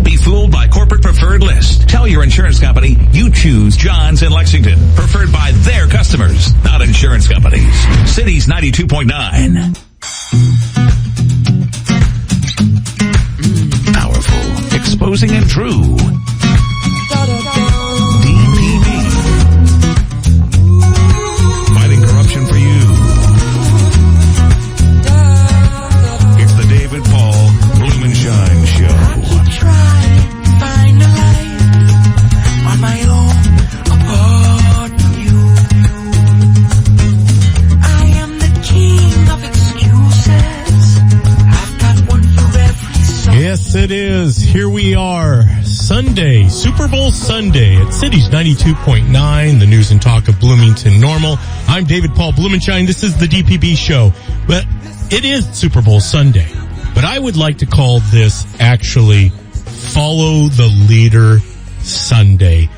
Don't be fooled by corporate preferred list. Tell your insurance company you choose John's in Lexington, preferred by their customers, not insurance companies. Cities 92.9. Powerful, exposing and true. DPB. Fighting corruption for you. It's the David Paul Bloom and Shine Show. I keep trying to find a light on my own, apart from you. I am the king of excuses. I've got one for every song. Yes, it is. Here we are. Sunday, Super Bowl Sunday at Cities 92.9, the news and talk of Bloomington Normal. I'm David Paul Blumenshine. This is the DPB Show. But it is Super Bowl Sunday. But I would like to call this actually Follow the Leader Sunday.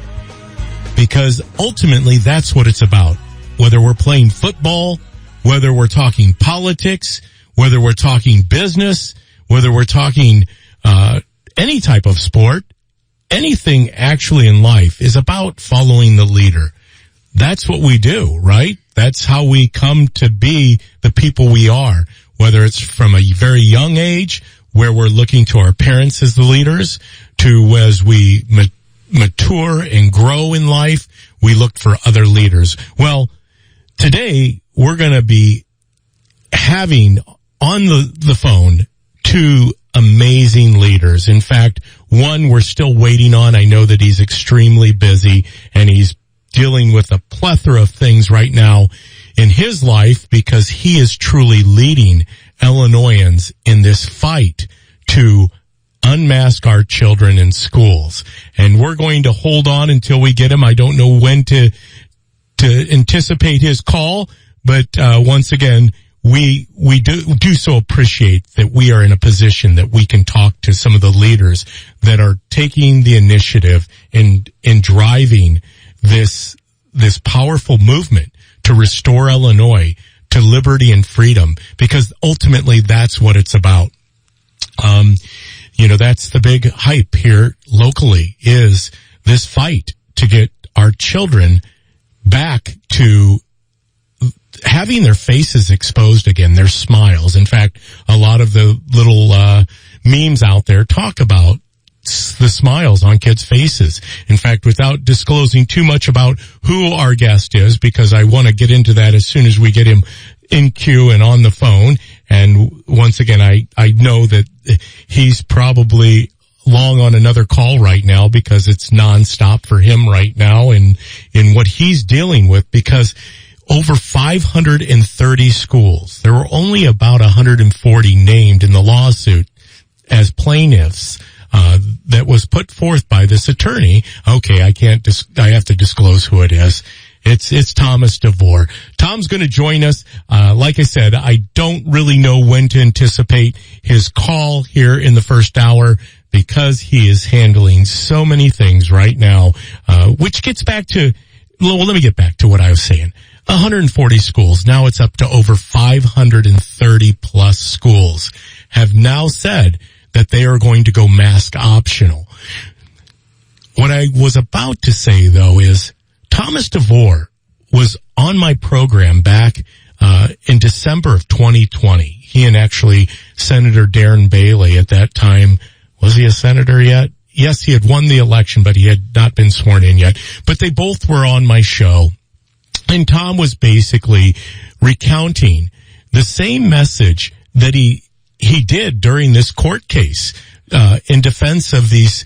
Because ultimately that's what it's about. Whether we're playing football, whether we're talking politics, whether we're talking business, whether we're talking any type of sport, anything actually in life is about following the leader. That's what we do, right? That's how we come to be the people we are, whether it's from a very young age where we're looking to our parents as the leaders, to as we mature and grow in life, we look for other leaders. Well, today we're going to be having on the phone two amazing leaders. In fact, one we're still waiting on. I know that he's extremely busy and he's dealing with a plethora of things right now in his life because he is truly leading Illinoisans in this fight to unmask our children in schools. And we're going to hold on until we get him. I don't know when to anticipate his call, but once again, we do so appreciate that we are in a position that we can talk to some of the leaders that are taking the initiative in driving this powerful movement to restore Illinois to liberty and freedom, because ultimately that's what it's about. That's the big hype here locally, is this fight to get our children back to having their faces exposed again, their smiles. In fact, a lot of the little memes out there talk about the smiles on kids' faces. In fact, without disclosing too much about who our guest is, because I want to get into that as soon as we get him in queue and on the phone. And once again, I know that he's probably long on another call right now because it's nonstop for him right now in what he's dealing with, because over 530 schools. There were only about 140 named in the lawsuit as plaintiffs that was put forth by this attorney. Okay, I have to disclose who it is. It's Thomas DeVore. Tom's going to join us. Like I said, I don't really know when to anticipate his call here in the first hour because he is handling so many things right now, which gets back to, well, let me get back to what I was saying. 140 schools. Now it's up to over 530 plus schools have now said that they are going to go mask optional. What I was about to say, though, is Thomas DeVore was on my program back in December of 2020. He and actually Senator Darren Bailey at that time, was he a senator yet? Yes, he had won the election, but he had not been sworn in yet. But they both were on my show. And Tom was basically recounting the same message that he did during this court case in defense of these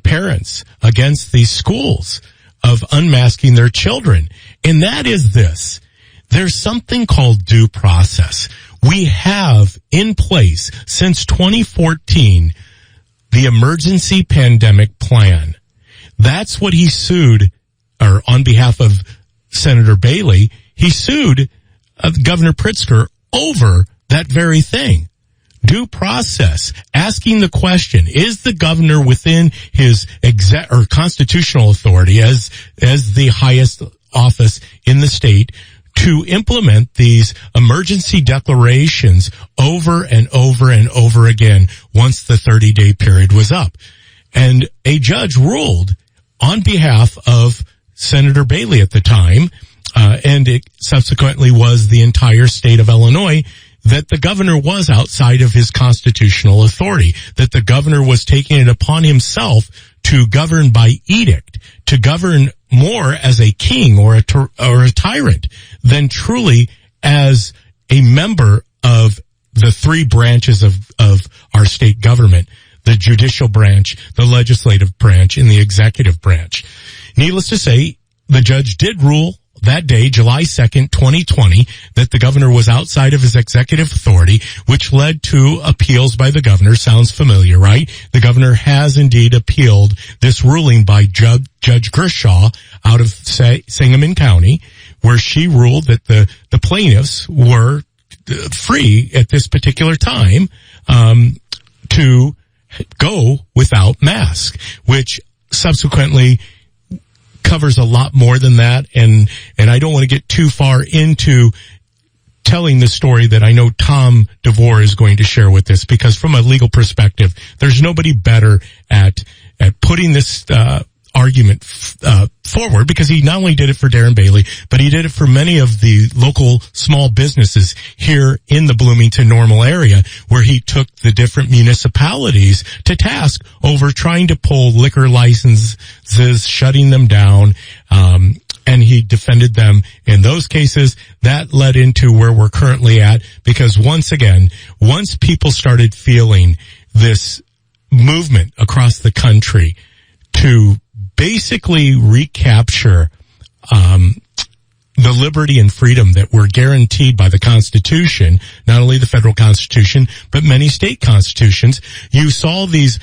parents against these schools of unmasking their children. And that is this. There's something called due process. We have in place since 2014 the emergency pandemic plan. That's what he sued, or on behalf of Senator Bailey, he sued Governor Pritzker over that very thing. Due process, asking the question, is the governor within his constitutional authority as the highest office in the state to implement these emergency declarations over and over and over again once the 30-day period was up? And a judge ruled on behalf of Senator Bailey at the time, and it subsequently was the entire state of Illinois, that the governor was outside of his constitutional authority, that the governor was taking it upon himself to govern by edict, to govern more as a king or a tyrant than truly as a member of the three branches of our state government, the judicial branch, the legislative branch, and the executive branch. Needless to say, the judge did rule that day, July 2nd, 2020, that the governor was outside of his executive authority, which led to appeals by the governor. Sounds familiar, right? The governor has indeed appealed this ruling by Judge Gershaw out of Sangamon County, where she ruled that the plaintiffs were free at this particular time to go without mask, which subsequently covers a lot more than that, and I don't want to get too far into telling the story that I know Tom DeVore is going to share with us, because from a legal perspective, there's nobody better at putting this argument forward, because he not only did it for Darren Bailey, but he did it for many of the local small businesses here in the Bloomington Normal area, where he took the different municipalities to task over trying to pull liquor licenses, shutting them down, and he defended them in those cases. That led into where we're currently at, because once again, once people started feeling this movement across the country to basically recapture the liberty and freedom that were guaranteed by the Constitution, not only the federal Constitution, but many state constitutions, you saw these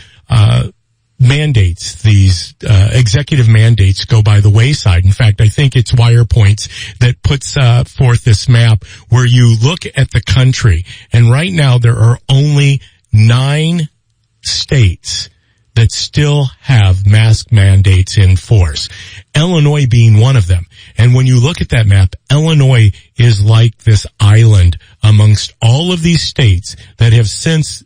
mandates, these executive mandates go by the wayside. In fact, I think it's Wire Points that puts forth this map where you look at the country, and right now there are only 9 states that still have mask mandates in force, Illinois being one of them. And when you look at that map, Illinois is like this island amongst all of these states that have since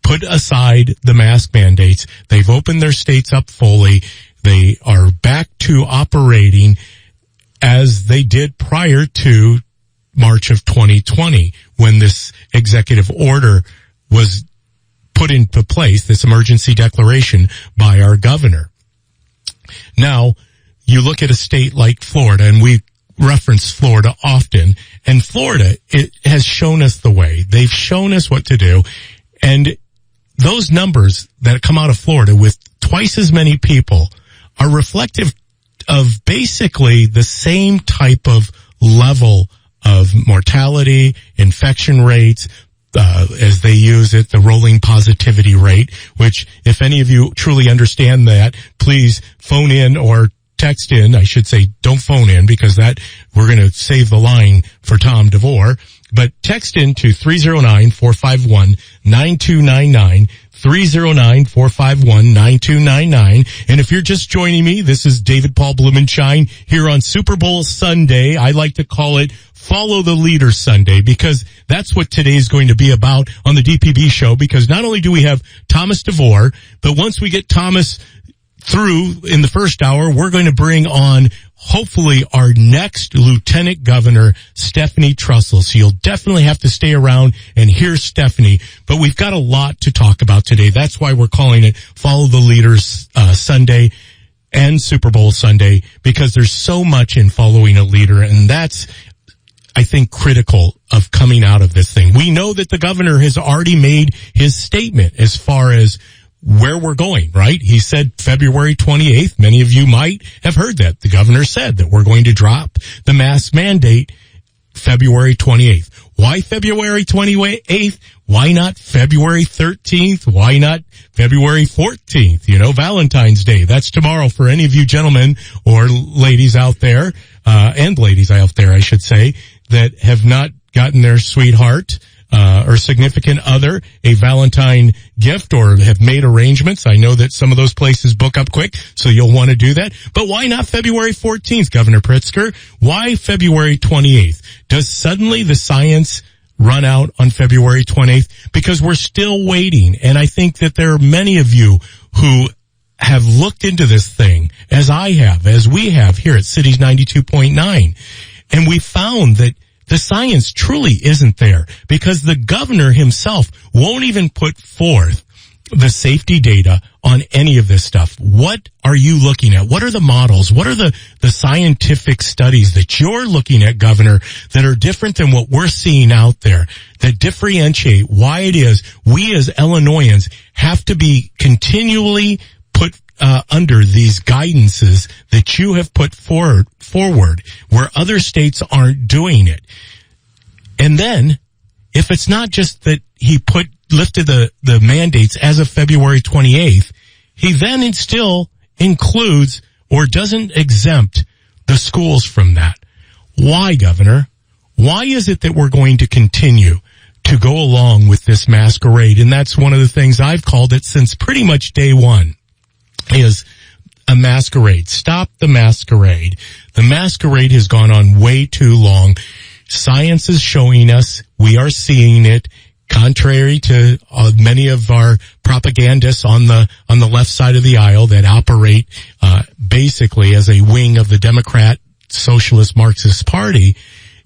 put aside the mask mandates. They've opened their states up fully. They are back to operating as they did prior to March of 2020, when this executive order was put into place, this emergency declaration by our governor. Now, you look at a state like Florida, and we reference Florida often, and Florida, it has shown us the way. They've shown us what to do, and those numbers that come out of Florida with twice as many people are reflective of basically the same type of level of mortality, infection rates, as they use it, the rolling positivity rate, which if any of you truly understand that, please phone in or text in. I should say don't phone in, because that we're going to save the line for Tom DeVore. But text in to 309-451-9299, 309-451-9299. And if you're just joining me, this is David Paul Blumenshine here on Super Bowl Sunday. I like to call it Follow the Leader Sunday, because that's what today is going to be about on the DPB Show, because not only do we have Thomas DeVore, but once we get Thomas through in the first hour, we're going to bring on hopefully our next Lieutenant Governor, Stephanie Trussell. So you'll definitely have to stay around and hear Stephanie. But we've got a lot to talk about today. That's why we're calling it Follow the Leaders Sunday and Super Bowl Sunday, because there's so much in following a leader, and that's, I think, critical of coming out of this thing. We know that the governor has already made his statement as far as where we're going, right? He said February 28th. Many of you might have heard that. The governor said that we're going to drop the mask mandate February 28th. Why February 28th? Why not February 13th? Why not February 14th? You know, Valentine's Day. That's tomorrow for any of you gentlemen or ladies out there, and ladies out there, I should say, that have not gotten their sweetheart or significant other a Valentine gift or have made arrangements. I know that some of those places book up quick, so you'll want to do that. But why not February 14th, Governor Pritzker? Why February 28th? Does suddenly the science run out on February 28th? Because we're still waiting, and I think that there are many of you who looked into this thing, as I have, as we have here at Cities 92.9, and we found that the science truly isn't there because the governor himself won't even put forth the safety data on any of this stuff. What are you looking at? What are the models? What are the scientific studies that you're looking at, Governor, that are different than what we're seeing out there, that differentiate why it is we as Illinoisans have to be continually put under these guidances that you have put forward where other states aren't doing it? And then, if it's not just that he lifted the mandates as of February 28th, he then still includes or doesn't exempt the schools from that. Why, Governor? Why is it that we're going to continue to go along with this masquerade? And that's one of the things I've called it since pretty much day one, is a masquerade. Stop the masquerade. The masquerade has gone on way too long. Science is showing us, we are seeing it, contrary to many of our propagandists on the left side of the aisle that operate basically as a wing of the Democrat Socialist Marxist Party,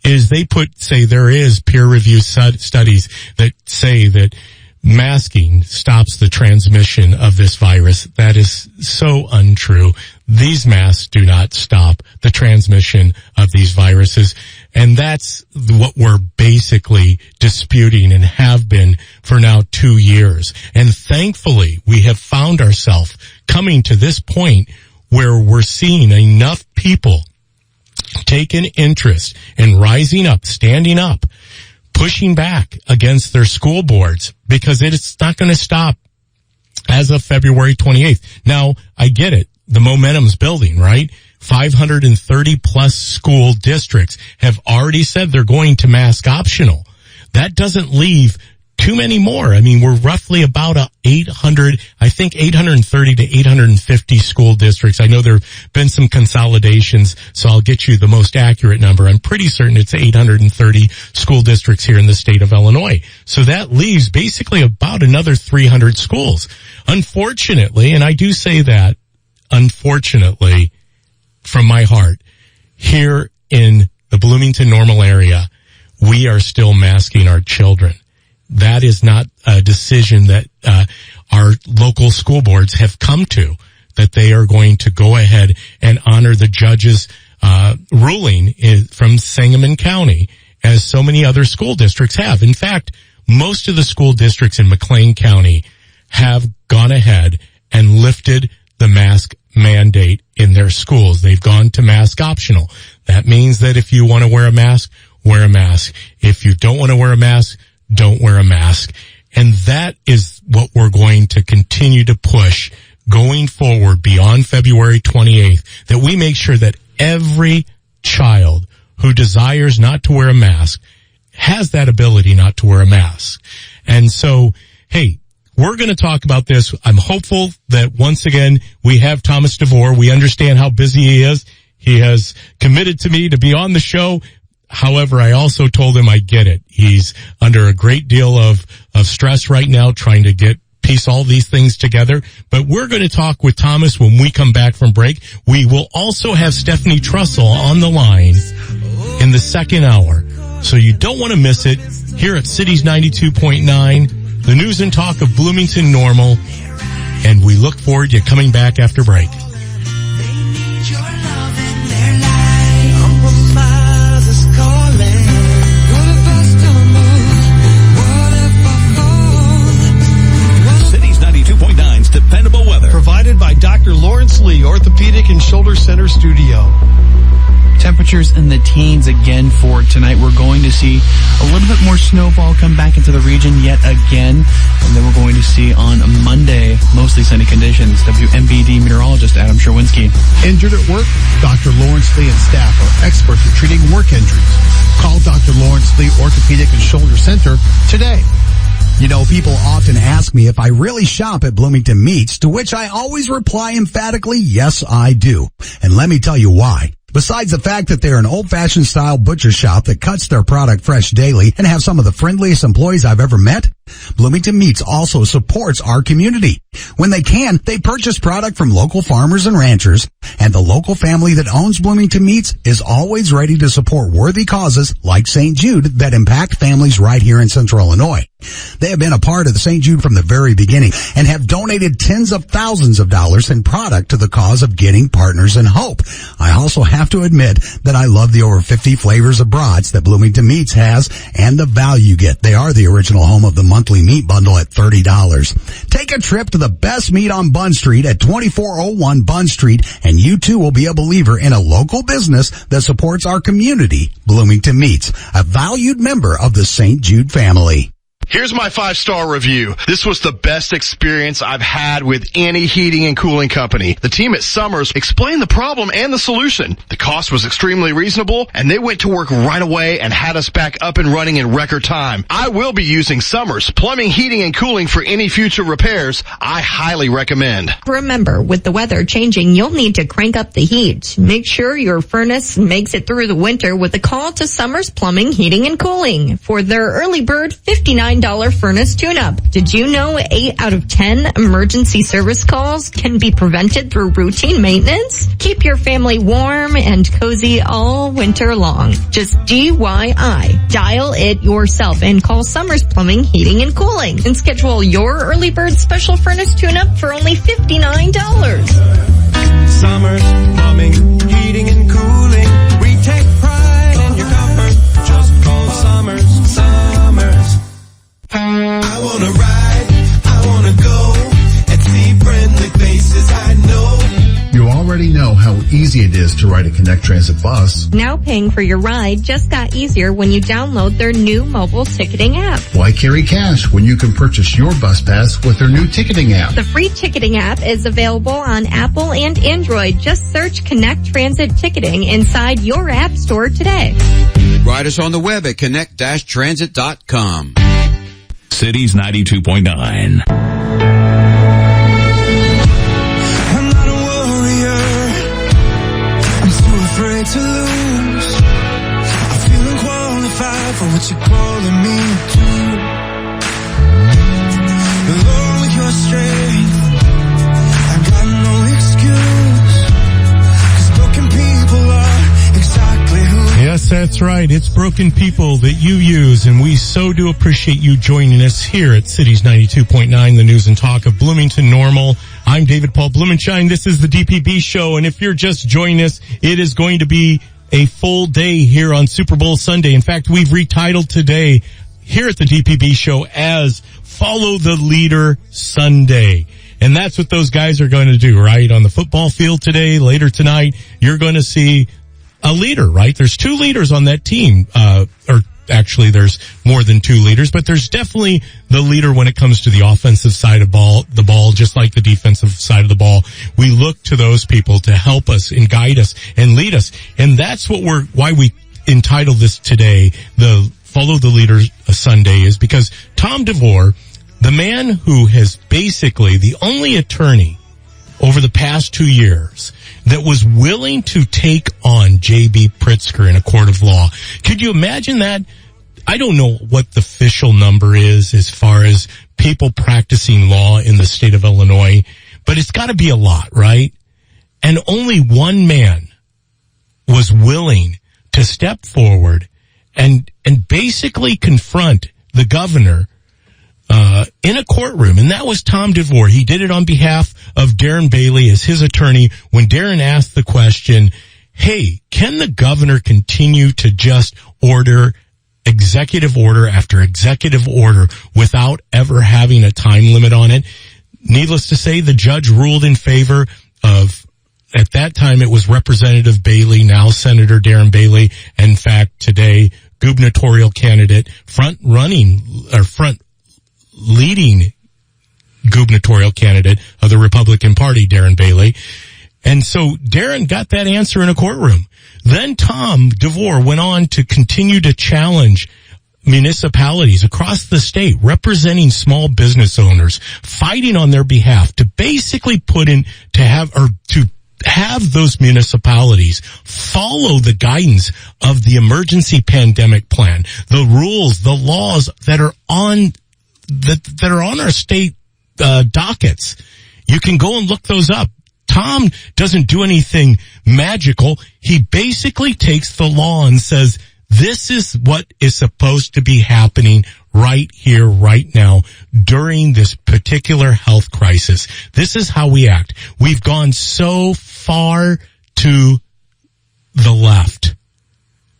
is they say there is peer-reviewed studies that say that masking stops the transmission of this virus. That is so untrue. These masks do not stop the transmission of these viruses. And that's what we're basically disputing and have been for now 2 years. And thankfully, we have found ourselves coming to this point where we're seeing enough people take an interest in rising up, standing up, pushing back against their school boards, because it's not going to stop as of February 28th. Now, I get it. The momentum's building, right? 530 plus school districts have already said they're going to mask optional. That doesn't leave too many more. I mean, we're roughly about 830 to 850 school districts. I know there have been some consolidations, so I'll get you the most accurate number. I'm pretty certain it's 830 school districts here in the state of Illinois. So that leaves basically about another 300 schools. Unfortunately, and I do say that, unfortunately, from my heart, here in the Bloomington Normal area, we are still masking our children. That is not a decision that our local school boards have come to, that they are going to go ahead and honor the judge's ruling from Sangamon County, as so many other school districts have. In fact, most of the school districts in McLean County have gone ahead and lifted the mask mandate in their schools. They've gone to mask optional. That means that if you want to wear a mask, wear a mask. If you don't want to wear a mask, don't wear a mask. And that is what we're going to continue to push going forward beyond February 28th, that we make sure that every child who desires not to wear a mask has that ability not to wear a mask. And so, hey, we're going to talk about this. I'm hopeful that once again we have Thomas DeVore. We understand how busy he is. He has committed to me to be on the show. However, I also told him I get it. He's under a great deal of stress right now trying to piece all these things together. But we're going to talk with Thomas when we come back from break. We will also have Stephanie Trussell on the line in the second hour. So you don't want to miss it here at Cities 92.9. The news and talk of Bloomington Normal, and we look forward to coming back after break. Cities 92.9's dependable weather. Provided by Dr. Lawrence Lee, Orthopedic and Shoulder Center Studio. Temperatures in the teens again for tonight. We're going to see a little bit more snowfall come back into the region yet again. And then we're going to see on Monday mostly sunny conditions. WMBD meteorologist Adam Sherwinski. Injured at work? Dr. Lawrence Lee and staff are experts at treating work injuries. Call Dr. Lawrence Lee Orthopedic and Shoulder Center today. You know, people often ask me if I really shop at Bloomington Meats, to which I always reply emphatically, yes, I do. And let me tell you why. Besides the fact that they're an old-fashioned style butcher shop that cuts their product fresh daily and have some of the friendliest employees I've ever met, Bloomington Meats also supports our community. When they can, they purchase product from local farmers and ranchers, and the local family that owns Bloomington Meats is always ready to support worthy causes like St. Jude that impact families right here in Central Illinois. They have been a part of the St. Jude from the very beginning and have donated tens of thousands of dollars in product to the cause of getting partners in hope. I also have to admit that I love the over 50 flavors of brats that Bloomington Meats has and the value you get. They are the original home of the monthly meat bundle at $30. Take a trip to the best meat on Bunn Street at 2401 Bunn Street, and you too will be a believer in a local business that supports our community, Bloomington Meats, a valued member of the St. Jude family. Here's my 5-star review. This was the best experience I've had with any heating and cooling company. The team at Summers explained the problem and the solution. The cost was extremely reasonable, and they went to work right away and had us back up and running in record time. I will be using Summers Plumbing, Heating, and Cooling for any future repairs. I highly recommend. Remember, with the weather changing, you'll need to crank up the heat. Make sure your furnace makes it through the winter with a call to Summers Plumbing, Heating, and Cooling for their early bird $59 furnace tune-up. Did you know 8 out of 10 emergency service calls can be prevented through routine maintenance? Keep your family warm and cozy all winter long. Just DIY. Dial it yourself and call Summers Plumbing, Heating, and Cooling and schedule your early bird special furnace tune-up for only $59. Summers Plumbing, Heating, and Cooling. We take pride in your comfort. Just call Summers. I wanna ride, I wanna go, and see friendly faces I know. You already know how easy it is to ride a Connect Transit bus. Now paying for your ride just got easier when you download their new mobile ticketing app. Why carry cash when you can purchase your bus pass with their new ticketing app? The free ticketing app is available on Apple and Android. Just search Connect Transit Ticketing inside your app store today. Ride us on the web at connect-transit.com. Cities 92.9. I'm not a warrior. I'm too afraid to lose. I feel unqualified for what you're calling me to. Alone with your strength, I got no excuse. 'Cause broken people are exactly who. Yes, that's right. It's broken people that you use, and we so do appreciate you joining us here at Cities 92.9, the news and talk of Bloomington Normal. I'm David Paul Blumenshine. This is the DPB Show, and if you're just joining us, it is going to be a full day here on Super Bowl Sunday. In fact, we've retitled today here at the DPB Show as Follow the Leader Sunday. And that's what those guys are going to do, right? On the football field today, later tonight, you're going to see a leader, right? There's 2 leaders on that team, or actually there's more than 2 leaders, but there's definitely the leader when it comes to the offensive side of the ball, just like the defensive side of the ball. We look to those people to help us and guide us and lead us. And that's why we entitled this today, the Follow the Leader Sunday, is because Tom DeVore, the man who has basically the only attorney over the past 2 years that was willing to take on J.B. Pritzker in a court of law. Could you imagine that? I don't know what the official number is as far as people practicing law in the state of Illinois, but it's got to be a lot, right? And only one man was willing to step forward and basically confront the governor in a courtroom, and that was Tom DeVore. He did it on behalf of Darren Bailey as his attorney when Darren asked the question, hey, can the governor continue to just order executive order after executive order without ever having a time limit on it? Needless to say, the judge ruled in favor of, at that time it was Representative Bailey, now Senator Darren Bailey. In fact, today, gubernatorial candidate, front leading gubernatorial candidate of the Republican Party, Darren Bailey. And so Darren got that answer in a courtroom. Then Tom DeVore went on to continue to challenge municipalities across the state, representing small business owners, fighting on their behalf to basically have those municipalities follow the guidance of the emergency pandemic plan, the rules, the laws that are on that are on our state dockets. You can go and look those up. Tom doesn't do anything magical. He basically takes the law and says, this is what is supposed to be happening right here, right now, during this particular health crisis. This is how we act. We've gone so far to the left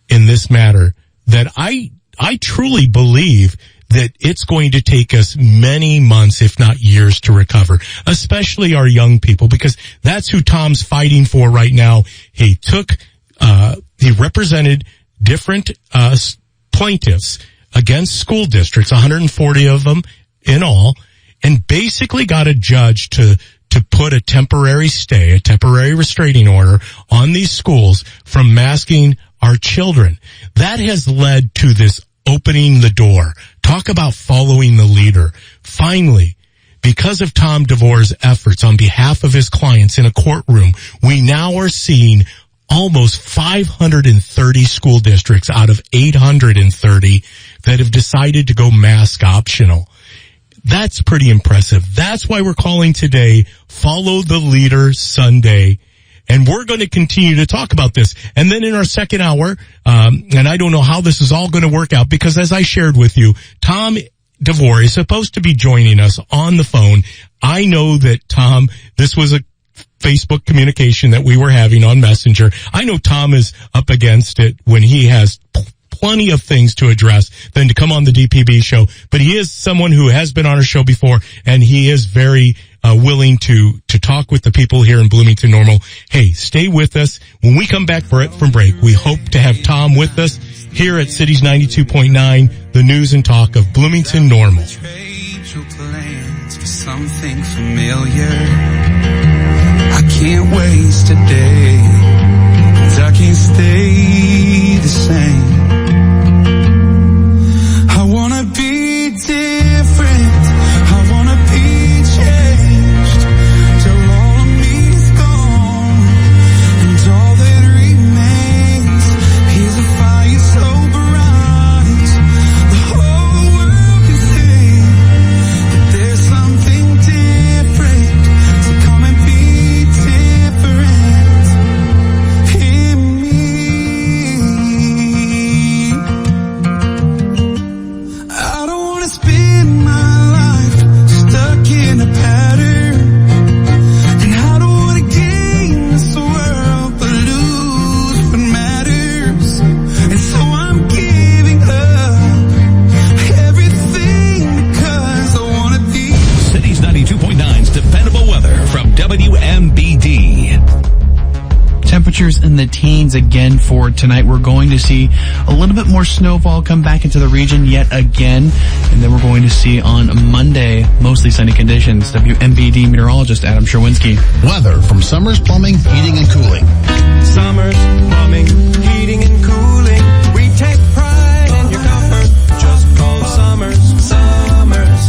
in this matter that I truly believe that it's going to take us many months, if not years, to recover, especially our young people, because that's who Tom's fighting for right now. He represented different plaintiffs against school districts, 140 of them in all, and basically got a judge to put a temporary stay, a temporary restraining order on these schools from masking our children. That has led to this opening the door. Talk about following the leader. Finally, because of Tom DeVore's efforts on behalf of his clients in a courtroom, we now are seeing almost 530 school districts out of 830 that have decided to go mask optional. That's pretty impressive. That's why we're calling today Follow the Leader Sunday. And we're going to continue to talk about this. And then in our second hour, and I don't know how this is all going to work out, because as I shared with you, Tom DeVore is supposed to be joining us on the phone. I know that Tom, this was a Facebook communication that we were having on Messenger. I know Tom is up against it when he has plenty of things to address than to come on the DPB show. But he is someone who has been on our show before, and he is very willing to talk with the people here in Bloomington Normal. Hey, stay with us. When we come back from break, we hope to have Tom with us here at Cities 92.9, the news and talk of Bloomington Normal. Plans for something familiar. I can't waste a day, 'cause I can't stay the same. I wanna be different, I wanna be changed, till all of me's gone, and all that remains is a fire so bright, the whole world can see that there's something different, so come and be different in me. I don't wanna spend my life stuck in a pattern, and I don't wanna gain this world but lose what matters, and so I'm giving up everything because I wanna be. Cities 92.9's dependable weather from WMBD. Temperatures in the teens again for tonight. We're going to see a little bit more snowfall come back into the region yet again. And then we're going to see on Monday, mostly sunny conditions. WMBD meteorologist Adam Sherwinski. Weather from Summers Plumbing, Heating and Cooling. Summers, plumbing, heating and cooling. We take pride in your comfort. Just call Summers.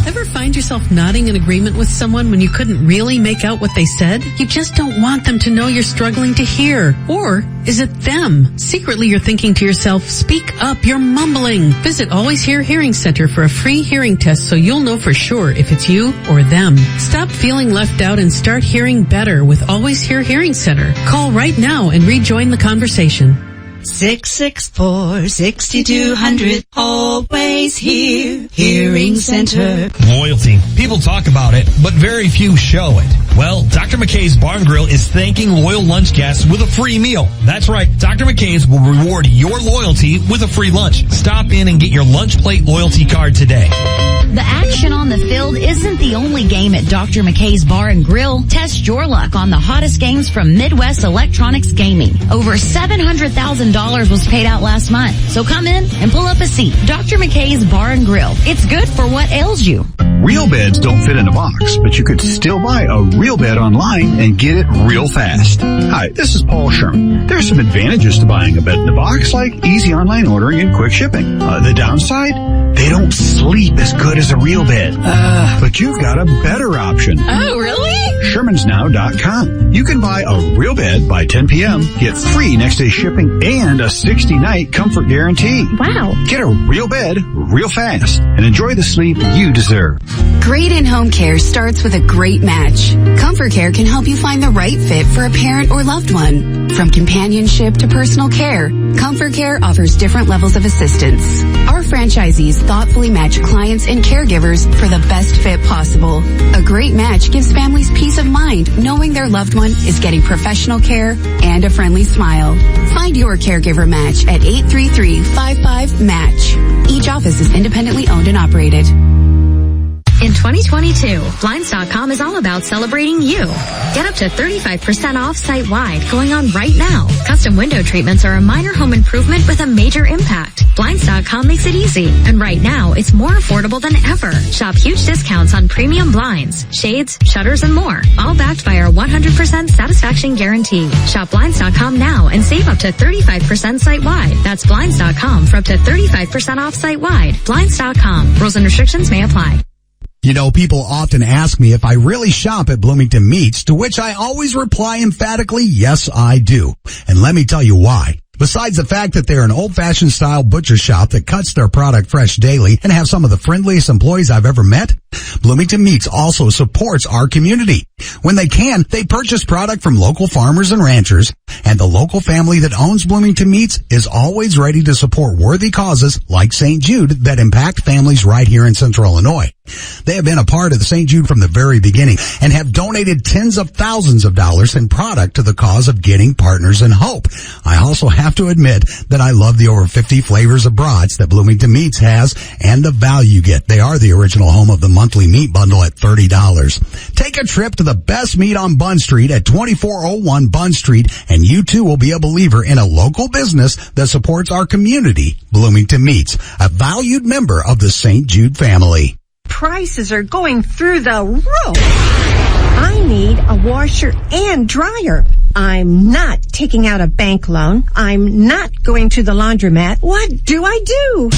Ever find yourself nodding in agreement with someone when you couldn't really make out what they said? You just don't want them to know you're struggling to hear. Or is it them? Secretly you're thinking to yourself, speak up, you're mumbling. Visit Always Hear Hearing Center for a free hearing test so you'll know for sure if it's you or them. Stop feeling left out and start hearing better with Always Hear Hearing Center. Call right now and rejoin the conversation. 664-6200. Always Hear Hearing Center. Loyalty. People talk about it, but very few show it. Well, Dr. McKay's Bar and Grill is thanking loyal lunch guests with a free meal. That's right. Dr. McKay's will reward your loyalty with a free lunch. Stop in and get your lunch plate loyalty card today. The action on the field isn't the only game at Dr. McKay's Bar and Grill. Test your luck on the hottest games from Midwest Electronics Gaming. Over $700,000 was paid out last month. So come in and pull up a seat. Dr. McKay's Bar and Grill. It's good for what ails you. Real beds don't fit in a box, but you could still buy a real bed online and get it real fast. Hi, this is Paul Sherman. There's some advantages to buying a bed in a box, like easy online ordering and quick shipping. The downside? They don't sleep as good as a real bed. But you've got a better option. Oh, really? ShermansNow.com. You can buy a real bed by 10 p.m., get free next day shipping, and a 60-night comfort guarantee. Wow. Get a real bed real fast and enjoy the sleep you deserve. Great in-home care starts with a great match. Comfort Care can help you find the right fit for a parent or loved one. From companionship to personal care, Comfort Care offers different levels of assistance. Our franchisees thoughtfully match clients and caregivers for the best fit possible. A great match gives families peace of mind knowing their loved one is getting professional care and a friendly smile. Find your caregiver match at 833-55-MATCH. Each office is independently owned and operated. In 2022, Blinds.com is all about celebrating you. Get up to 35% off site-wide going on right now. Custom window treatments are a minor home improvement with a major impact. Blinds.com makes it easy. And right now, it's more affordable than ever. Shop huge discounts on premium blinds, shades, shutters, and more. All backed by our 100% satisfaction guarantee. Shop Blinds.com now and save up to 35% site-wide. That's Blinds.com for up to 35% off site-wide. Blinds.com. Rules and restrictions may apply. You know, people often ask me if I really shop at Bloomington Meats, to which I always reply emphatically, yes, I do. And let me tell you why. Besides the fact that they're an old-fashioned style butcher shop that cuts their product fresh daily and have some of the friendliest employees I've ever met, Bloomington Meats also supports our community. When they can, they purchase product from local farmers and ranchers, and the local family that owns Bloomington Meats is always ready to support worthy causes like St. Jude that impact families right here in Central Illinois. They have been a part of the St. Jude from the very beginning and have donated tens of thousands of dollars in product to the cause of getting partners in hope. I also have to admit that I love the over 50 flavors of brats that Bloomington Meats has and the value you get. They are the original home of the monthly meat bundle at $30. Take a trip to the best meat on Bunn Street at 2401 Bunn Street, and you too will be a believer in a local business that supports our community. Bloomington Meats, a valued member of the St. Jude family. Prices are going through the roof. I need a washer and dryer. I'm not taking out a bank loan. I'm not going to the laundromat. What do I do?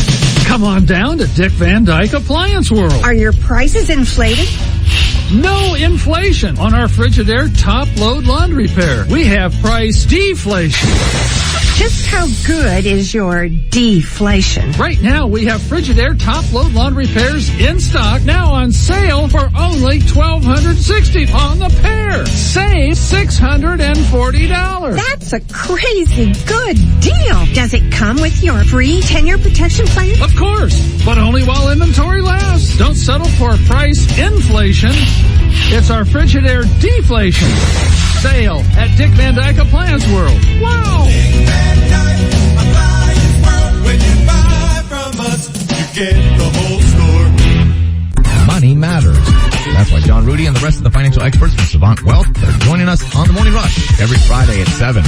Come on down to Dick Van Dyke Appliance World. Are your prices inflated? No inflation on our Frigidaire top-load laundry pair. We have price deflation. Just how good is your deflation? Right now, we have Frigidaire top-load laundry pairs in stock, now on sale for only $1,260 on the pair. Save $640. That's a crazy good deal. Does it come with your free 10-year protection plan? Of course, but only while inventory lasts. Don't settle for price inflation. It's our Frigidaire deflation. Sale at Dick Van Dyke Appliance World. Wow! Dick Van Dyke Appliance World. When you buy from us, you get the whole store. Money matters. That's why John Rudy and the rest of the financial experts from Savant Wealth are joining us on the Morning Rush every Friday at 7.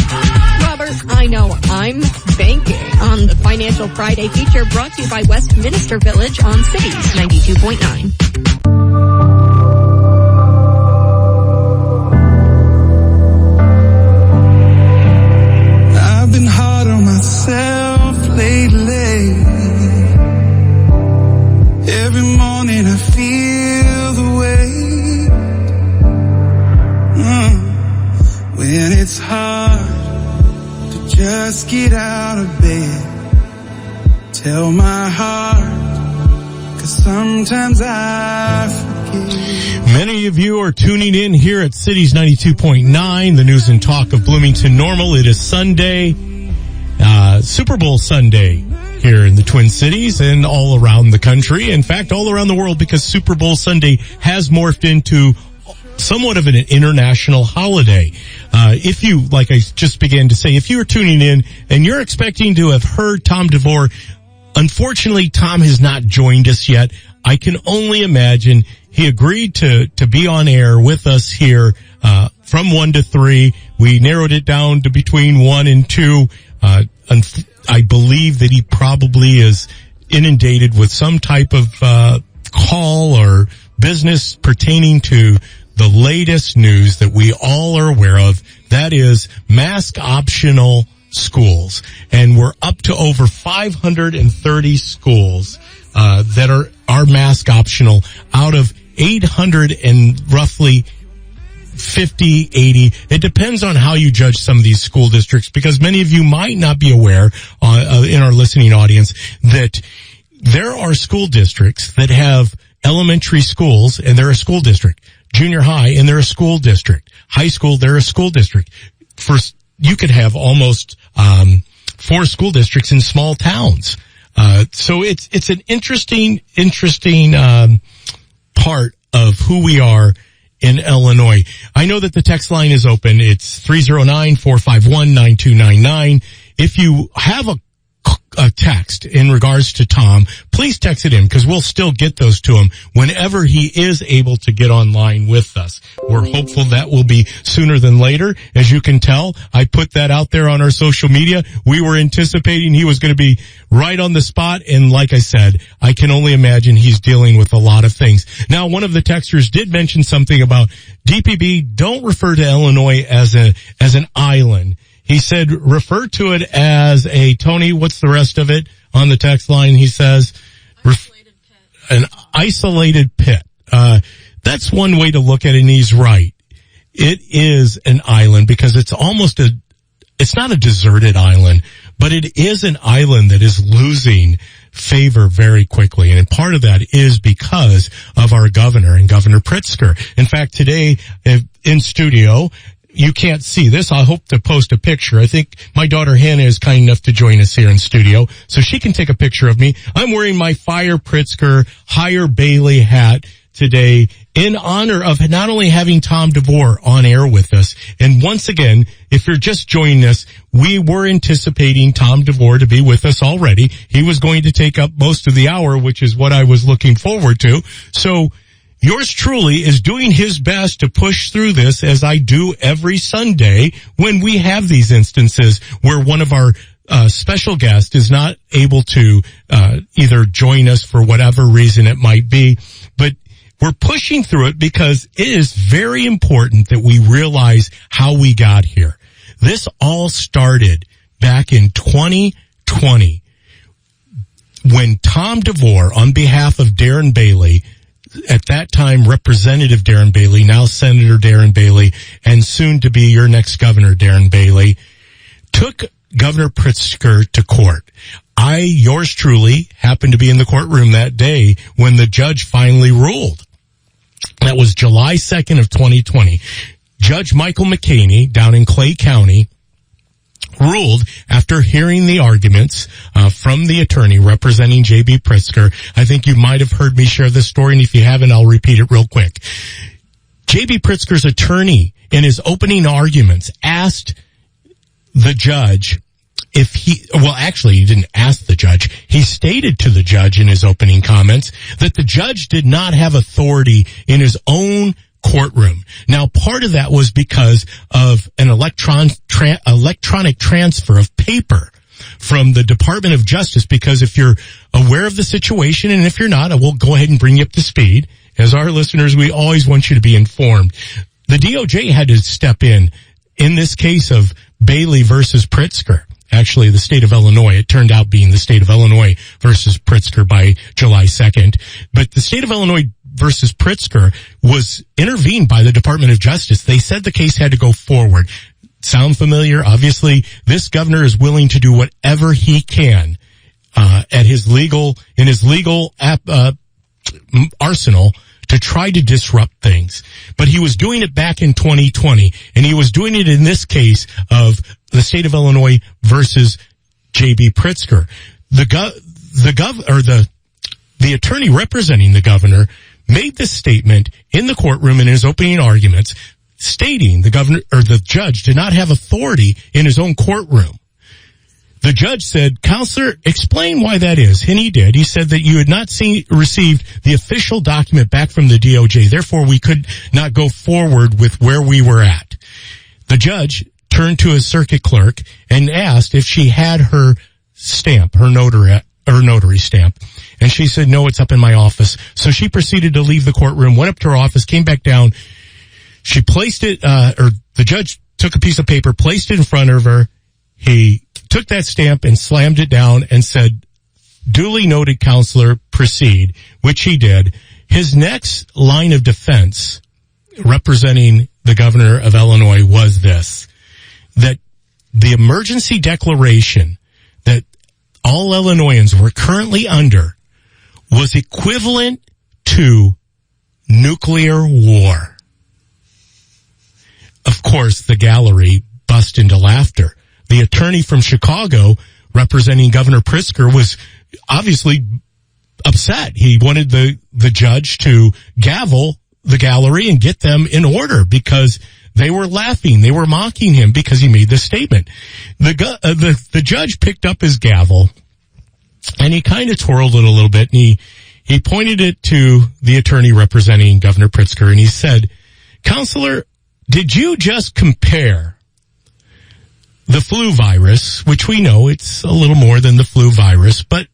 Robert, I know I'm banking on the Financial Friday feature brought to you by Westminster Village on Cities 92.9. Been hard on myself lately. Every morning I feel the weight. When it's hard to just get out of bed. Tell my heart, 'cause sometimes I forget. Many of you are tuning in here at Cities 92.9, the news and talk of Bloomington Normal. It is Sunday, Super Bowl Sunday here in the Twin Cities and all around the country. In fact, all around the world, because Super Bowl Sunday has morphed into somewhat of an international holiday. If you, like I just began to say, if you are tuning in and you're expecting to have heard Tom DeVore, unfortunately, Tom has not joined us yet. I can only imagine he agreed to be on air with us here, from 1 to 3. We narrowed it down to between 1 and 2. I believe that he probably is inundated with some type of, call or business pertaining to the latest news that we all are aware of. That is mask optional schools. And we're up to over 530 schools, that are mask optional out of 800 and roughly 50, 80. It depends on how you judge some of these school districts, because many of you might not be aware in our listening audience that there are school districts that have elementary schools, and they're a school district. Junior high, and they're a school district. High school, they're a school district. You could have almost 4 school districts in small towns. So it's an interesting part of who we are in Illinois. I know that the text line is open. It's 309-451-9299. If you have a text in regards to Tom, please text it in, because we'll still get those to him whenever he is able to get online with us. We're hopeful that will be sooner than later. As you can tell, I put that out there on our social media. We were anticipating he was going to be right on the spot, and like I said, I can only imagine he's dealing with a lot of things. Now, one of the texters did mention something about DPB. Don't refer to Illinois as an island. He said, refer to it as Tony, what's the rest of it on the text line? He says, an isolated pit. That's one way to look at it, and he's right. It is an island, because it's not a deserted island, but it is an island that is losing favor very quickly. And part of that is because of our governor and Governor Pritzker. In fact, today in studio, you can't see this. I hope to post a picture. I think my daughter Hannah is kind enough to join us here in studio, so she can take a picture of me. I'm wearing my Fire Pritzker Hire Bailey hat today in honor of not only having Tom DeVore on air with us, and once again, if you're just joining us, we were anticipating Tom DeVore to be with us already. He was going to take up most of the hour, which is what I was looking forward to. So yours truly is doing his best to push through this, as I do every Sunday when we have these instances where one of our special guests is not able to either join us for whatever reason it might be. But we're pushing through it because it is very important that we realize how we got here. This all started back in 2020 when Tom DeVore, on behalf of Darren Bailey, at that time Representative Darren Bailey, now Senator Darren Bailey, and soon to be your next governor, Darren Bailey, took Governor Pritzker to court. Yours truly, happened to be in the courtroom that day when the judge finally ruled. That was July 2nd of 2020. Judge Michael McCaney down in Clay County ruled after hearing the arguments from the attorney representing J.B. Pritzker. I think you might have heard me share this story, and if you haven't, I'll repeat it real quick. J.B. Pritzker's attorney, in his opening arguments, asked the judge he didn't ask the judge. He stated to the judge in his opening comments that the judge did not have authority in his own courtroom. Now, part of that was because of an electronic transfer of paper from the Department of Justice, because if you're aware of the situation, and if you're not, I will go ahead and bring you up to speed. As our listeners, we always want you to be informed. The DOJ had to step in this case of Bailey versus Pritzker. Actually, the state of Illinois, it turned out being the state of Illinois versus Pritzker by July 2nd. But the state of Illinois versus Pritzker was intervened by the Department of Justice. They said the case had to go forward. Sound familiar? Obviously, this governor is willing to do whatever he can in his legal arsenal to try to disrupt things. But he was doing it back in 2020, and he was doing it in this case of the state of Illinois versus J.B. Pritzker. The attorney representing the governor made this statement in the courtroom in his opening arguments, stating the judge did not have authority in his own courtroom. The judge said, "Counselor, explain why that is." And he did. He said that you had not received the official document back from the DOJ. Therefore, we could not go forward with where we were at. The judge turned to his circuit clerk and asked if she had her stamp, her notary stamp. And she said, "No, it's up in my office." So she proceeded to leave the courtroom, went up to her office, came back down. She placed it, the judge took a piece of paper, placed it in front of her. He took that stamp and slammed it down and said, "Duly noted, counselor, proceed," which he did. His next line of defense, representing the governor of Illinois was this, that the emergency declaration that all Illinoisans were currently under was equivalent to nuclear war. Of course, the gallery bust into laughter. The attorney from Chicago representing Governor Pritzker was obviously upset. He wanted the judge to gavel the gallery and get them in order because they were laughing. They were mocking him because he made this statement. The judge picked up his gavel and he kind of twirled it a little bit, and he pointed it to the attorney representing Governor Pritzker, and he said, "Counselor, did you just compare the flu virus, which we know it's a little more than the flu virus, but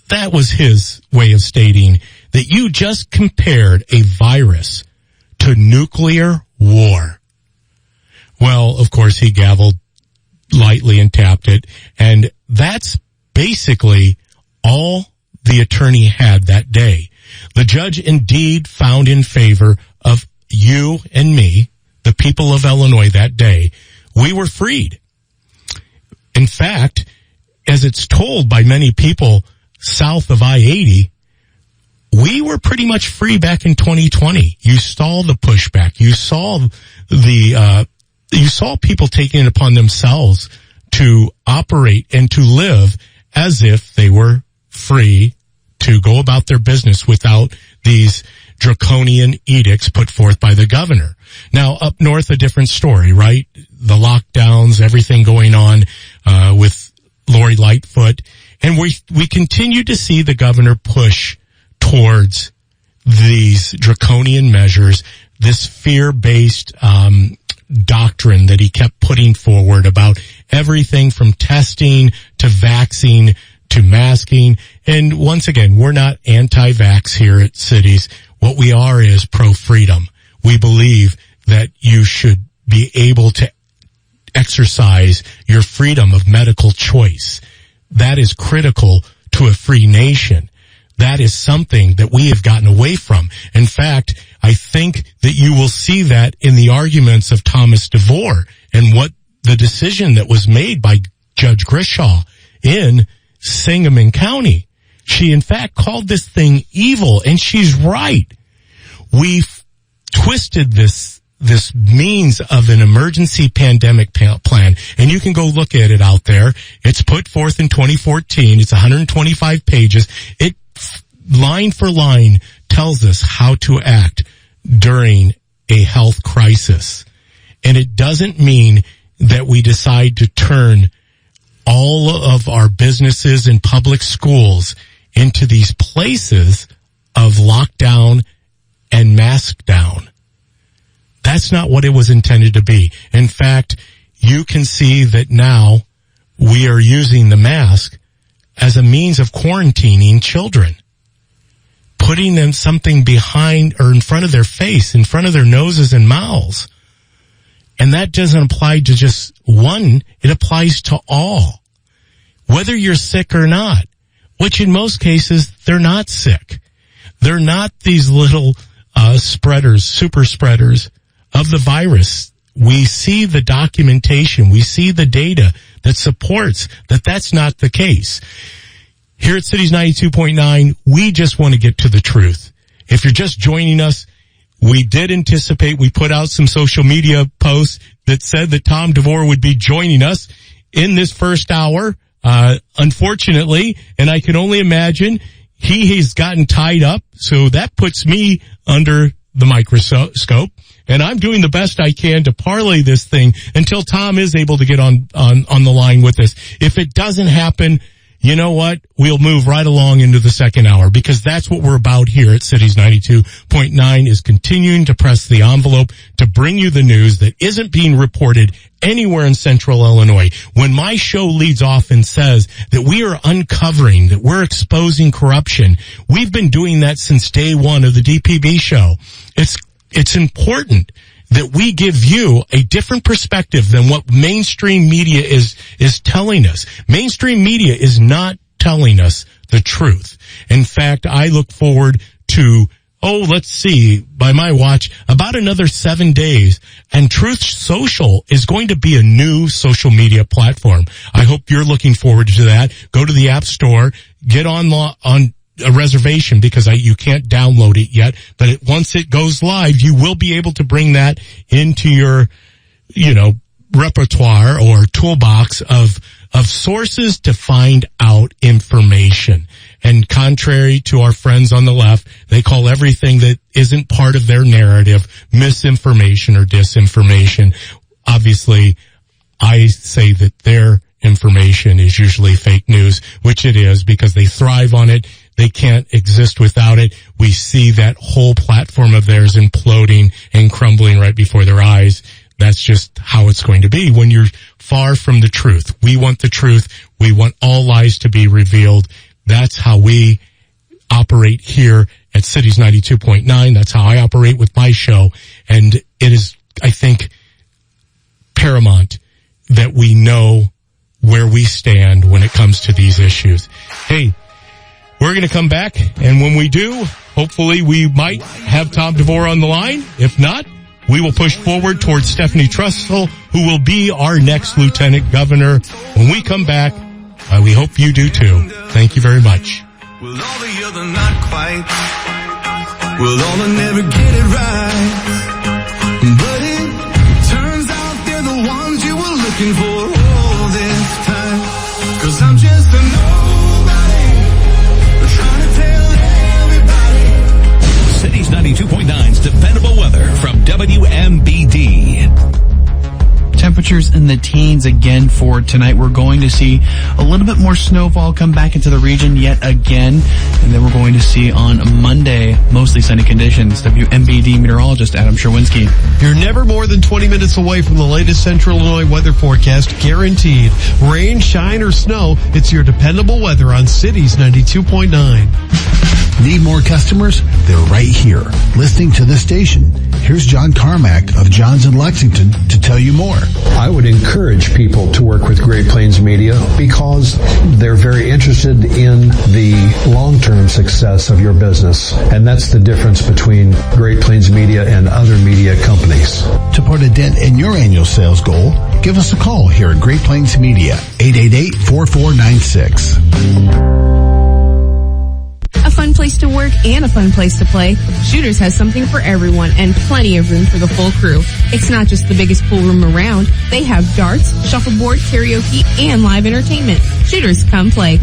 that was his way of stating that you just compared a virus to nuclear war." Well, of course, he gavelled lightly and tapped it, and that's basically all the attorney had that day. The judge indeed found in favor of you and me, the people of Illinois, that day. We were freed. In fact, as it's told by many people south of I-80, we were pretty much free back in 2020. You saw the pushback. You saw you saw people taking it upon themselves to operate and to live as if they were free to go about their business without these draconian edicts put forth by the governor. Now, up north, a different story, right? The lockdowns, everything going on with Lori Lightfoot. And we continue to see the governor push towards these draconian measures, this fear-based doctrine that he kept putting forward about everything from testing to vaccine to masking. And once again, we're not anti-vax here at Cities. What we are is pro-freedom. We believe that you should be able to exercise your freedom of medical choice. That is critical to a free nation. That is something that we have gotten away from. In fact, I think that you will see that in the arguments of Thomas DeVore and what the decision that was made by Judge Grishaw in Sangamon County. She, in fact, called this thing evil, and she's right. We've twisted this means of an emergency pandemic plan, and you can go look at it out there. It's put forth in 2014. It's 125 pages. It, line for line, tells us how to act during a health crisis. And it doesn't mean that we decide to turn all of our businesses and public schools into these places of lockdown and mask down. That's not what it was intended to be. In fact, you can see that now we are using the mask as a means of quarantining children, putting them something behind or in front of their face, in front of their noses and mouths. And that doesn't apply to just one, it applies to all. Whether you're sick or not, which in most cases, they're not sick. They're not these little spreaders, super spreaders of the virus. We see the documentation. We see the data that supports that that's not the case. Here at Cities 92.9, we just want to get to the truth. If you're just joining us, we did anticipate, we put out some social media posts that said that Tom DeVore would be joining us in this first hour. Unfortunately, and I can only imagine, he has gotten tied up, so that puts me under the microscope, and I'm doing the best I can to parlay this thing until Tom is able to get on the line with us. If it doesn't happen, you know what? We'll move right along into the second hour, because that's what we're about here at Cities 92.9, is continuing to press the envelope to bring you the news that isn't being reported anywhere in central Illinois. When my show leads off and says that we are uncovering, that we're exposing corruption, we've been doing that since day one of the DPB show. It's important that we give you a different perspective than what mainstream media is telling us. Mainstream media is not telling us the truth. In fact, I look forward to let's see, by my watch, about another 7 days. And Truth Social is going to be a new social media platform. I hope you're looking forward to that. Go to the App Store, get on a reservation because you can't download it yet. But once it goes live, you will be able to bring that into your, repertoire or toolbox of sources to find out information. And contrary to our friends on the left, they call everything that isn't part of their narrative misinformation or disinformation. Obviously, I say that their information is usually fake news, which it is because they thrive on it. They can't exist without it. We see that whole platform of theirs imploding and crumbling right before their eyes. That's just how it's going to be when you're far from the truth. We want the truth. We want all lies to be revealed. That's how we operate here at Cities 92.9. That's how I operate with my show. And it is, I think, paramount that we know where we stand when it comes to these issues. Hey, we're going to come back, and when we do, hopefully we might have Tom DeVore on the line. If not, we will push forward towards Stephanie Trussell, who will be our next lieutenant governor. When we come back, we hope you do too. Thank you very much. Well, all the other not quite. Well, all the never get it right. But it turns out they're the ones you were looking for all this time. 'Cause I'm just a nobody, trying to tell everybody. Cities 92.9's dependable weather from WMBD. Temperatures in the teens again for tonight. We're going to see a little bit more snowfall come back into the region yet again. And then we're going to see on Monday mostly sunny conditions. WMBD meteorologist Adam Sherwinski. You're never more than 20 minutes away from the latest Central Illinois weather forecast, guaranteed. Rain, shine, or snow, it's your dependable weather on Cities 92.9. Need more customers? They're right here, listening to this station. Here's John Carmack of Johns in Lexington to tell you more. I would encourage people to work with Great Plains Media because they're very interested in the long-term success of your business. And that's the difference between Great Plains Media and other media companies. To put a dent in your annual sales goal, give us a call here at Great Plains Media, 888-4496. A fun place to work and a fun place to play. Shooters has something for everyone and plenty of room for the full crew. It's not just the biggest pool room around. They have darts, shuffleboard, karaoke, and live entertainment. Shooters, come play.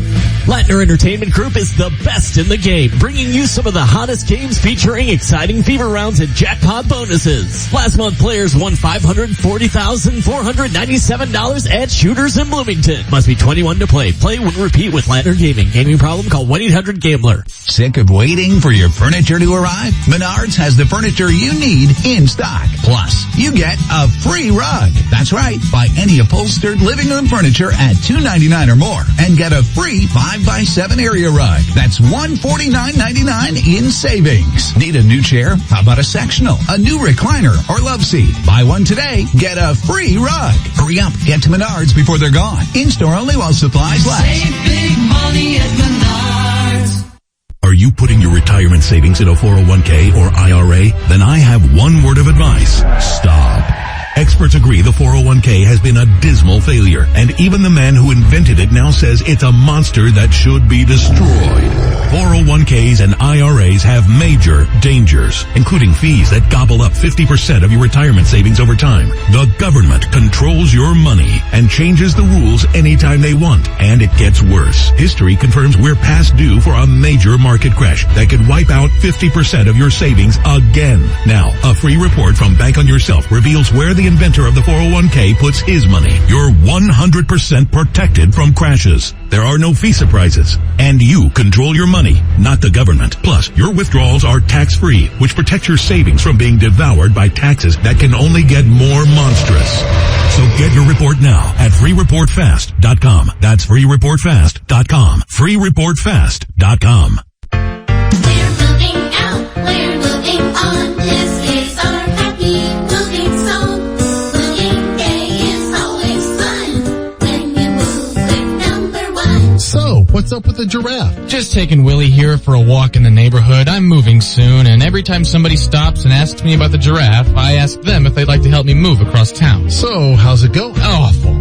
Lattner Entertainment Group is the best in the game, bringing you some of the hottest games featuring exciting fever rounds and jackpot bonuses. Last month, players won $540,497 at Shooters in Bloomington. Must be 21 to play. Play when repeat with Lattner Gaming. Gaming problem? Call 1-800-GAMBLER. Sick of waiting for your furniture to arrive? Menards has the furniture you need in stock. Plus, you get a free rug. That's right. Buy any upholstered living room furniture at $2.99 or more and get a free 5x7 area rug. That's $149.99 in savings. Need a new chair? How about a sectional, a new recliner, or love seat? Buy one today, get a free rug. Hurry up, get to Menards before they're gone. In-store only while supplies last. Save big money at Menards. Are you putting your retirement savings in a 401k or IRA? Then I have one word of advice. Stop. Experts agree the 401k has been a dismal failure, and even the man who invented it now says it's a monster that should be destroyed. 401ks and IRAs have major dangers, including fees that gobble up 50% of your retirement savings over time. The government controls your money and changes the rules anytime they want, and it gets worse. History confirms we're past due for a major market crash that could wipe out 50% of your savings again. Now, a free report from Bank on Yourself reveals where the inventor of the 401k puts his money. You're 100% protected from crashes. There are no fee surprises. And you control your money, not the government. Plus, your withdrawals are tax-free, which protects your savings from being devoured by taxes that can only get more monstrous. So get your report now at freereportfast.com. That's freereportfast.com. freereportfast.com. We're moving out, we're moving on. This is our happy moving song. Moving day is always fun when you move with number one. So, what's What's up with the giraffe? Just taking Willie here for a walk in the neighborhood. I'm moving soon, and every time somebody stops and asks me about the giraffe, I ask them if they'd like to help me move across town. So, how's it go? Awful.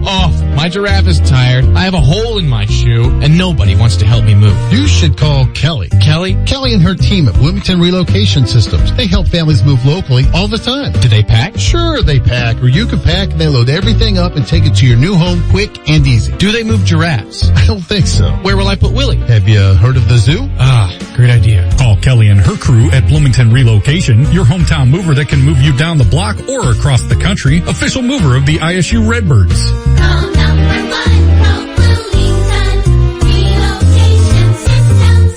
My giraffe is tired. I have a hole in my shoe, and nobody wants to help me move. You should call Kelly. Kelly? Kelly and her team at Bloomington Relocation Systems. They help families move locally all the time. Do they pack? Sure, they pack, or you can pack and they load everything up and take it to your new home quick and easy. Do they move giraffes? I don't think so. Where will I put Willie? Have you heard of the zoo? Great idea. Call Kelly and her crew at Bloomington Relocation, your hometown mover that can move you down the block or across the country. Official mover of the ISU Redbirds. Call number 1 from Bloomington Relocation Systems.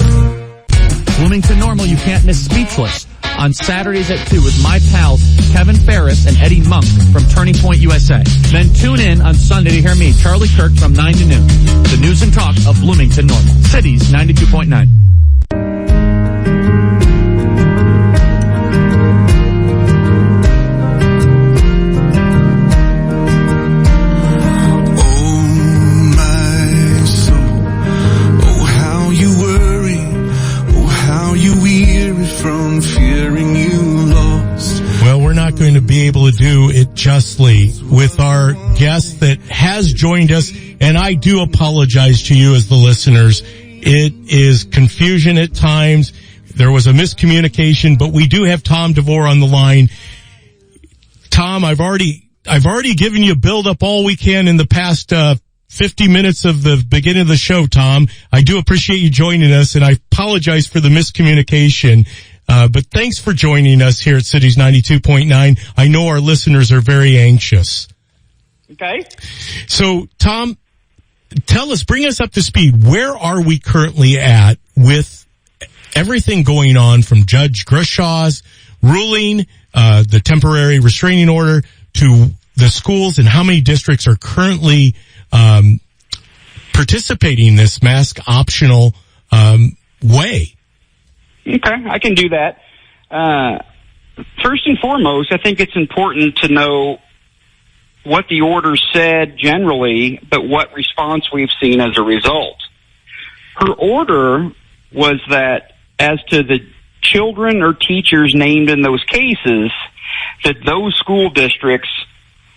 Bloomington Normal, you can't miss Speechless on Saturdays at 2 with my pals Kevin Ferris and Eddie Monk from Turning Point USA. Then tune in on Sunday to hear me, Charlie Kirk, from 9 to noon. The news and talk of Bloomington Normal. Cities 92.9. Going to be able to do it justly with our guest that has joined us, and I do apologize to you as the listeners. It is confusion at times. There was a miscommunication, but we do have Tom DeVore on the line. Tom, I've already given you a build up all we can in the past 50 minutes of the beginning of the show, Tom. I do appreciate you joining us, and I apologize for the miscommunication. But thanks for joining us here at Cities 92.9. I know our listeners are very anxious. Okay. So, Tom, bring us up to speed. Where are we currently at with everything going on from Judge Grishaw's ruling, the temporary restraining order, to the schools, and how many districts are currently participating in this mask optional way? Okay, I can do that. First and foremost, I think it's important to know what the order said generally, but what response we've seen as a result. Her order was that as to the children or teachers named in those cases, that those school districts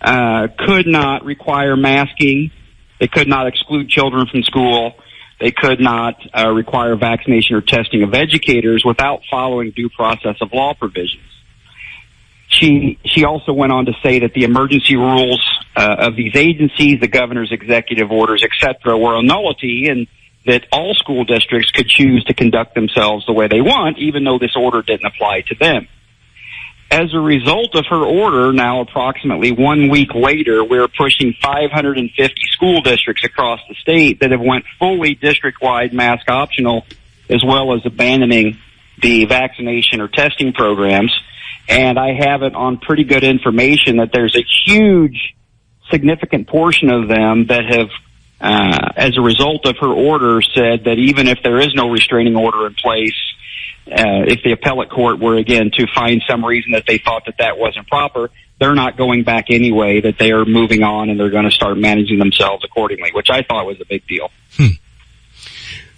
could not require masking. They could not exclude children from school. They could not require vaccination or testing of educators without following due process of law provisions. She also went on to say that the emergency rules of these agencies, the governor's executive orders, etc., were a nullity, and that all school districts could choose to conduct themselves the way they want, even though this order didn't apply to them. As a result of her order, now approximately 1 week later, we're pushing 550 school districts across the state that have went fully district-wide mask optional, as well as abandoning the vaccination or testing programs. And I have it on pretty good information that there's a huge, significant portion of them that have, as a result of her order, said that even if there is no restraining order in place, if the appellate court were, again, to find some reason that they thought that wasn't proper, they're not going back anyway, that they are moving on and they're going to start managing themselves accordingly, which I thought was a big deal.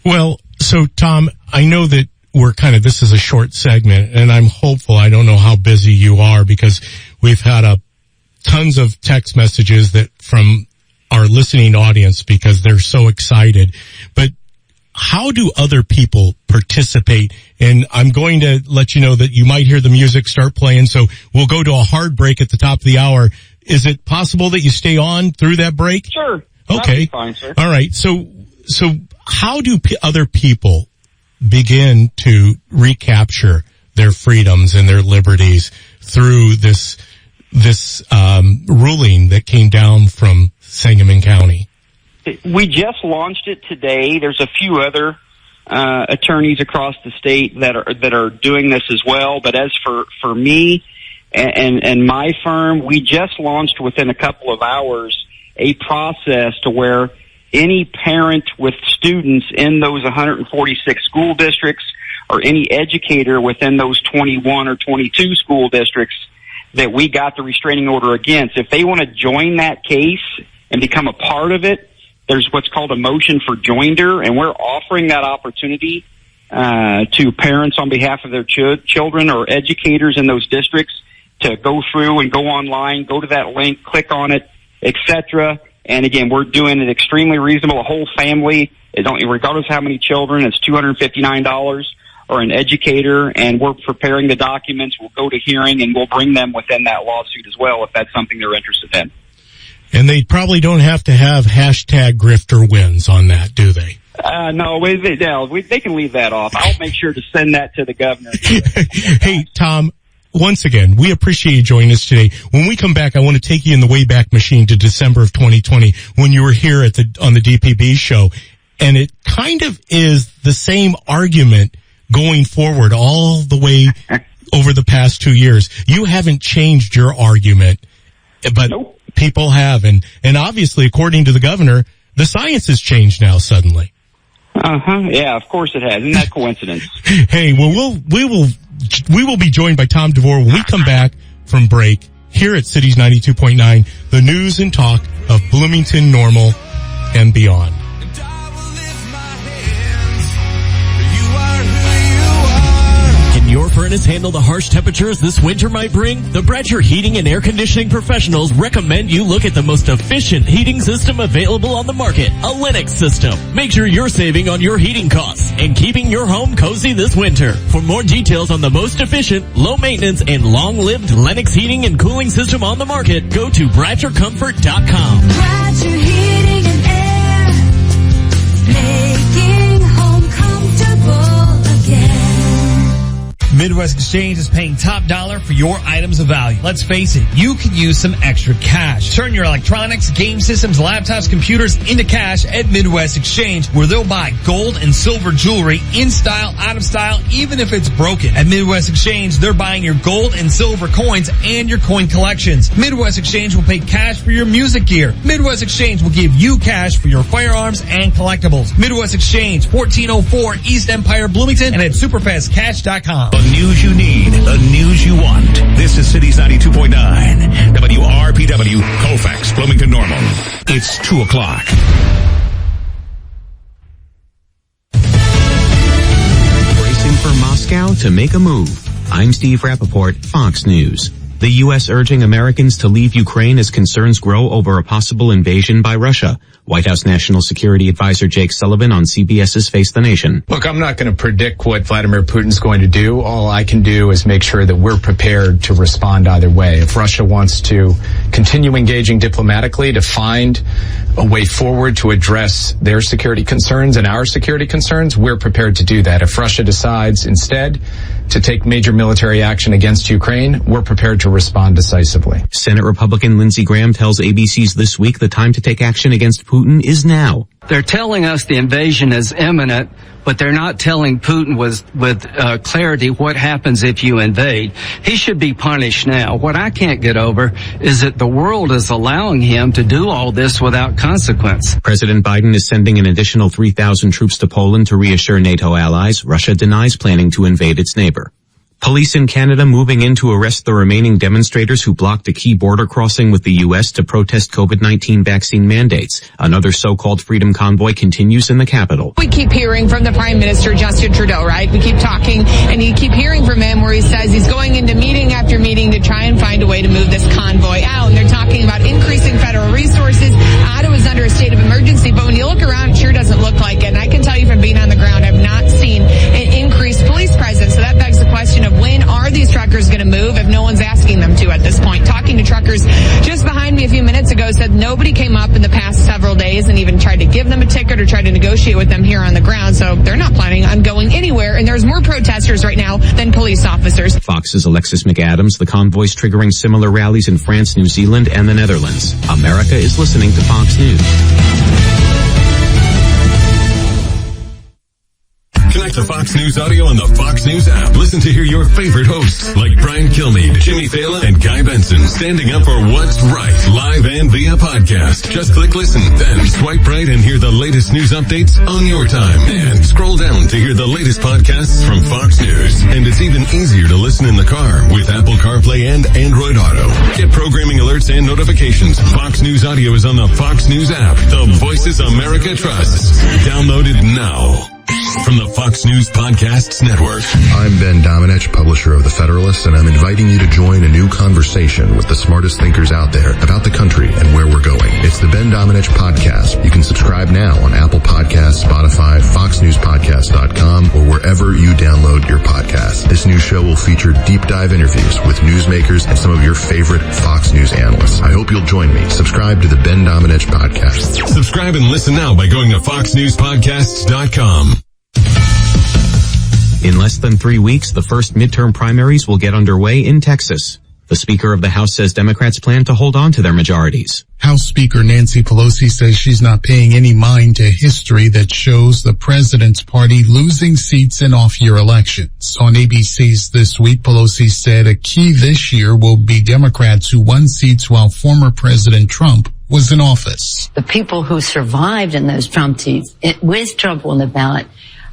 Well, so, Tom, I know that this is a short segment, and I'm hopeful. I don't know how busy you are, because we've had tons of text messages from our listening audience because they're so excited. But how do other people participate? And I'm going to let you know that you might hear the music start playing, so we'll go to a hard break at the top of the hour. Is it possible that you stay on through that break? Sure. Okay. Fine, sir. All right. So how do other people begin to recapture their freedoms and their liberties through this ruling that came down from Sangamon County? We just launched it today. There's a few other attorneys across the state that are doing this as well. But as for me and my firm, we just launched within a couple of hours a process to where any parent with students in those 146 school districts, or any educator within those 21 or 22 school districts that we got the restraining order against, if they want to join that case and become a part of it, there's what's called a motion for joinder, and we're offering that opportunity to parents on behalf of their children or educators in those districts to go through and go online, go to that link, click on it, etc. And again, we're doing it extremely reasonable. A whole family, regardless of how many children, it's $259, or an educator, and we're preparing the documents. We'll go to hearing, and we'll bring them within that lawsuit as well if that's something they're interested in. And they probably don't have to have hashtag grifter wins on that, do they? No, they can leave that off. I'll make sure to send that to the governor. Hey, Tom, once again, we appreciate you joining us today. When we come back, I want to take you in the Wayback Machine to December of 2020 when you were here on the DPB show. And it kind of is the same argument going forward all the way over the past 2 years. You haven't changed your argument, but nope. People have. And obviously, according to the governor, the science has changed now suddenly. Yeah, of course it has. Isn't that coincidence? Hey, well, we will be joined by Tom DeVore when we come back from break here at Cities 92.9, the news and talk of Bloomington, Normal, and beyond. Can your furnace handle the harsh temperatures this winter might bring? The Bratcher Heating and Air Conditioning professionals recommend you look at the most efficient heating system available on the market, a Lennox system. Make sure you're saving on your heating costs and keeping your home cozy this winter. For more details on the most efficient, low maintenance, and long-lived Lennox heating and cooling system on the market, go to BratcherComfort.com. Bratcher Heating and Air, making home comfortable again. Midwest Exchange is paying top dollar for your items of value. Let's face it, you could use some extra cash. Turn your electronics, game systems, laptops, computers into cash at Midwest Exchange, where they'll buy gold and silver jewelry in style, out of style, even if it's broken. At Midwest Exchange, they're buying your gold and silver coins and your coin collections. Midwest Exchange will pay cash for your music gear. Midwest Exchange will give you cash for your firearms and collectibles. Midwest Exchange, 1404 East Empire, Bloomington, and at superfastcash.com. The news you need, the news you want. This is Cities 92.9. WRPW, Colfax, Bloomington Normal. It's 2 o'clock. Racing for Moscow to make a move. I'm Steve Rappaport, Fox News. The U.S. urging Americans to leave Ukraine as concerns grow over a possible invasion by Russia. White House National Security Advisor Jake Sullivan on CBS's Face the Nation. Look, I'm not going to predict what Vladimir Putin's going to do. All I can do is make sure that we're prepared to respond either way. If Russia wants to continue engaging diplomatically to find a way forward to address their security concerns and our security concerns, we're prepared to do that. If Russia decides instead to take major military action against Ukraine, we're prepared to respond decisively. Senate Republican Lindsey Graham tells ABC's This Week the time to take action against Putin is now. They're telling us the invasion is imminent, but they're not telling Putin with clarity what happens if you invade. He should be punished now. What I can't get over is that the world is allowing him to do all this without consequence. President Biden is sending an additional 3,000 troops to Poland to reassure NATO allies. Russia denies planning to invade its neighbor. Police in Canada moving in to arrest the remaining demonstrators who blocked a key border crossing with the U.S. to protest COVID-19 vaccine mandates. Another so-called freedom convoy continues in the capital. We keep hearing from the Prime Minister, Justin Trudeau, right? We keep talking, and you keep hearing from him where he says he's going into meeting after meeting to try and find a way to move this convoy out. And they're talking about increasing federal resources. Ottawa's under a state of emergency, but when you look around, it sure doesn't look like it. And I can tell you from being on the ground, I've not seen an increased police presence. So that begs the question of when are these truckers going to move if no one's asking them to at this point? Talking to truckers just behind me a few minutes ago said nobody came up in the past several days and even tried to give them a ticket or tried to negotiate with them here on the ground. So they're not planning on going anywhere. And there's more protesters right now than police officers. Fox's Alexis McAdams, the convoys triggering similar rallies in France, New Zealand, and the Netherlands. America is listening to Fox News. back to Fox News Audio on the Fox News app. Listen to hear your favorite hosts like Brian Kilmeade, Jimmy Fallon, and Guy Benson standing up for what's right, live and via podcast. Just click listen, then swipe right and hear the latest news updates on your time. And scroll down to hear the latest podcasts from Fox News. And it's even easier to listen in the car with Apple CarPlay and Android Auto. Get programming alerts and notifications. Fox News Audio is on the Fox News app. The Voices America trusts. Download it now. From the Fox News Podcasts Network. I'm Ben Domenech, publisher of The Federalist, and I'm inviting you to join a new conversation with the smartest thinkers out there about the country and where we're going. It's the Ben Domenech Podcast. You can subscribe now on Apple Podcasts, Spotify, FoxNewsPodcast.com, or wherever you download your podcasts. This new show will feature deep dive interviews with newsmakers and some of your favorite Fox News analysts. I hope you'll join me. Subscribe to the Ben Domenech Podcast. Subscribe and listen now by going to FoxNewsPodcasts.com. In less than 3 weeks, the first midterm primaries will get underway in Texas. The Speaker of the House says Democrats plan to hold on to their majorities. House Speaker Nancy Pelosi says she's not paying any mind to history that shows the president's party losing seats in off-year elections. On ABC's This Week, Pelosi said a key this year will be Democrats who won seats while former President Trump was in office. The people who survived in those Trump seats with trouble in the ballot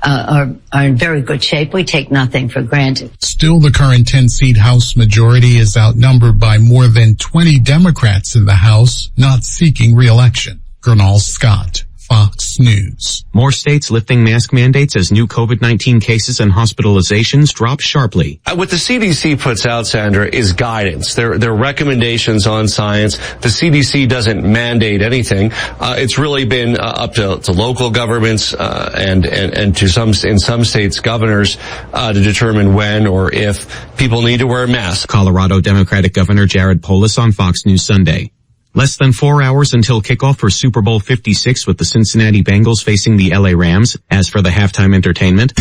are in very good shape. We take nothing for granted. Still, the current 10-seat House majority is outnumbered by more than 20 Democrats in the House not seeking re-election. Gernal Scott, Fox News. More states lifting mask mandates as new COVID-19 cases and hospitalizations drop sharply. What the CDC puts out, Sandra, is guidance. They're recommendations on science. The CDC doesn't mandate anything. It's really been up to local governments and to in some states governors to determine when or if people need to wear masks. Colorado Democratic Governor Jared Polis on Fox News Sunday. Less than 4 hours until kickoff for Super Bowl 56 with the Cincinnati Bengals facing the LA Rams. As for the halftime entertainment,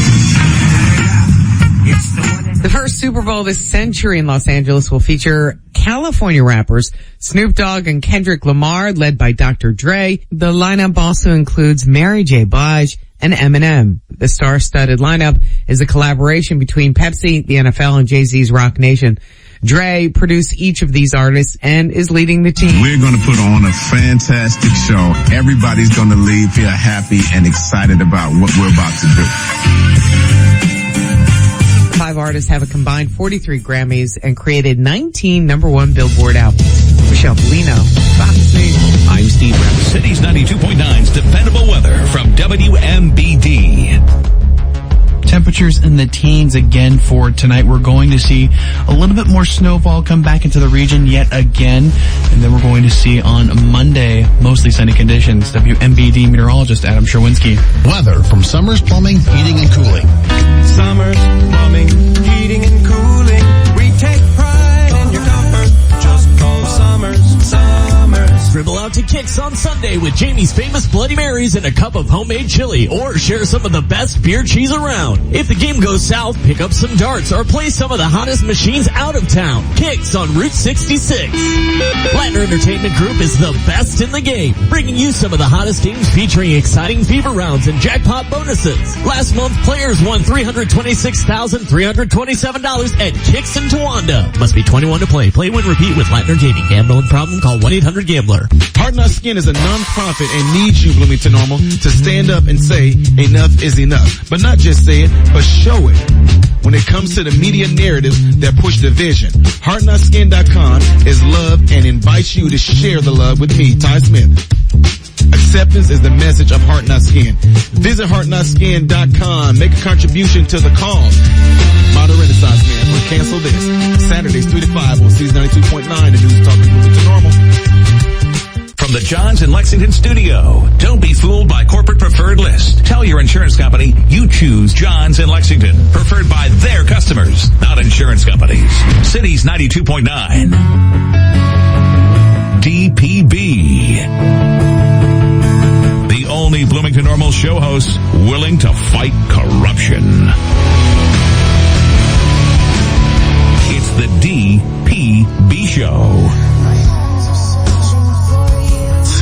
the first Super Bowl this century in Los Angeles will feature California rappers Snoop Dogg and Kendrick Lamar, led by Dr. Dre. The lineup also includes Mary J. Blige and Eminem. The star-studded lineup is a collaboration between Pepsi, the NFL, and Jay-Z's Rock Nation. Dre produced each of these artists and is leading the team. We're going to put on a fantastic show. Everybody's going to leave here happy and excited about what we're about to do. 5 artists have a combined 43 Grammys and created 19 #1 Billboard albums. Michelle Bellino, Fox News. I'm Steve Rapp. City's 92.9's dependable weather from WMBD. Temperatures in the teens again for tonight. We're going to see a little bit more snowfall come back into the region yet again. And then we're going to see on Monday mostly sunny conditions. WMBD meteorologist Adam Sherwinski. Weather from Summers Plumbing, Heating and Cooling. Summers Plumbing, Heating and Cooling. We take pride in your comfort. Just call Summers. Dribble out to Kicks on Sunday with Jamie's famous Bloody Marys and a cup of homemade chili, or share some of the best beer cheese around. If the game goes south, pick up some darts or play some of the hottest machines out of town. Kicks on Route 66. Latin Entertainment Group is the best in the game, bringing you some of the hottest games featuring exciting fever rounds and jackpot bonuses. Last month, players won $326,327 at Kicks in Towanda. Must be 21 to play. Play, win, repeat with Latin Gaming. Gambling problem? Call 1-800-GAMBLER. Heart Not Skin is a non-profit and needs you, Bloomington Normal, to stand up and say enough is enough. But not just say it, but show it. When it comes to the media narratives that push division, HeartNotSkin.com is love and invites you to share the love with me, Ty Smith. Acceptance is the message of Heart Not Skin. Visit HeartNotSkin.com. Make a contribution to the cause. Modern Renaissance Man or Cancel This. Saturdays 3 to 5 on Season 92.9, the News Talk Bloomington Normal. From the Johns in Lexington studio, don't be fooled by corporate preferred list. Tell your insurance company you choose Johns in Lexington, preferred by their customers, not insurance companies. City's 92.9. DPB. The only Bloomington Normal show host willing to fight corruption. It's the DPB Show.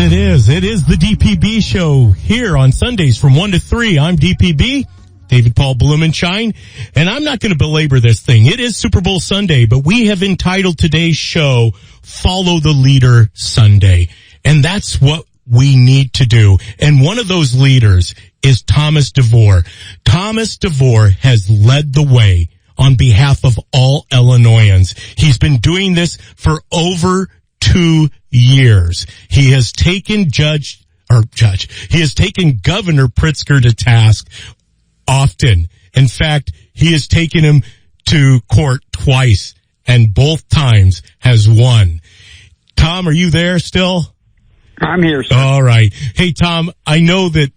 It is the DPB Show here on Sundays from 1 to 3. I'm DPB. David Paul Blumenshine, and I'm not going to belabor this thing. It is Super Bowl Sunday, but we have entitled today's show Follow the Leader Sunday, and that's what we need to do. And one of those leaders is Thomas DeVore. Thomas DeVore has led the way on behalf of all Illinoisans. He's been doing this for over 2 years. He has taken he has taken Governor Pritzker to task often. In fact, he has taken him to court twice, and both times has won. Tom, are you there still? I'm here, sir. All right. Hey, Tom, I know that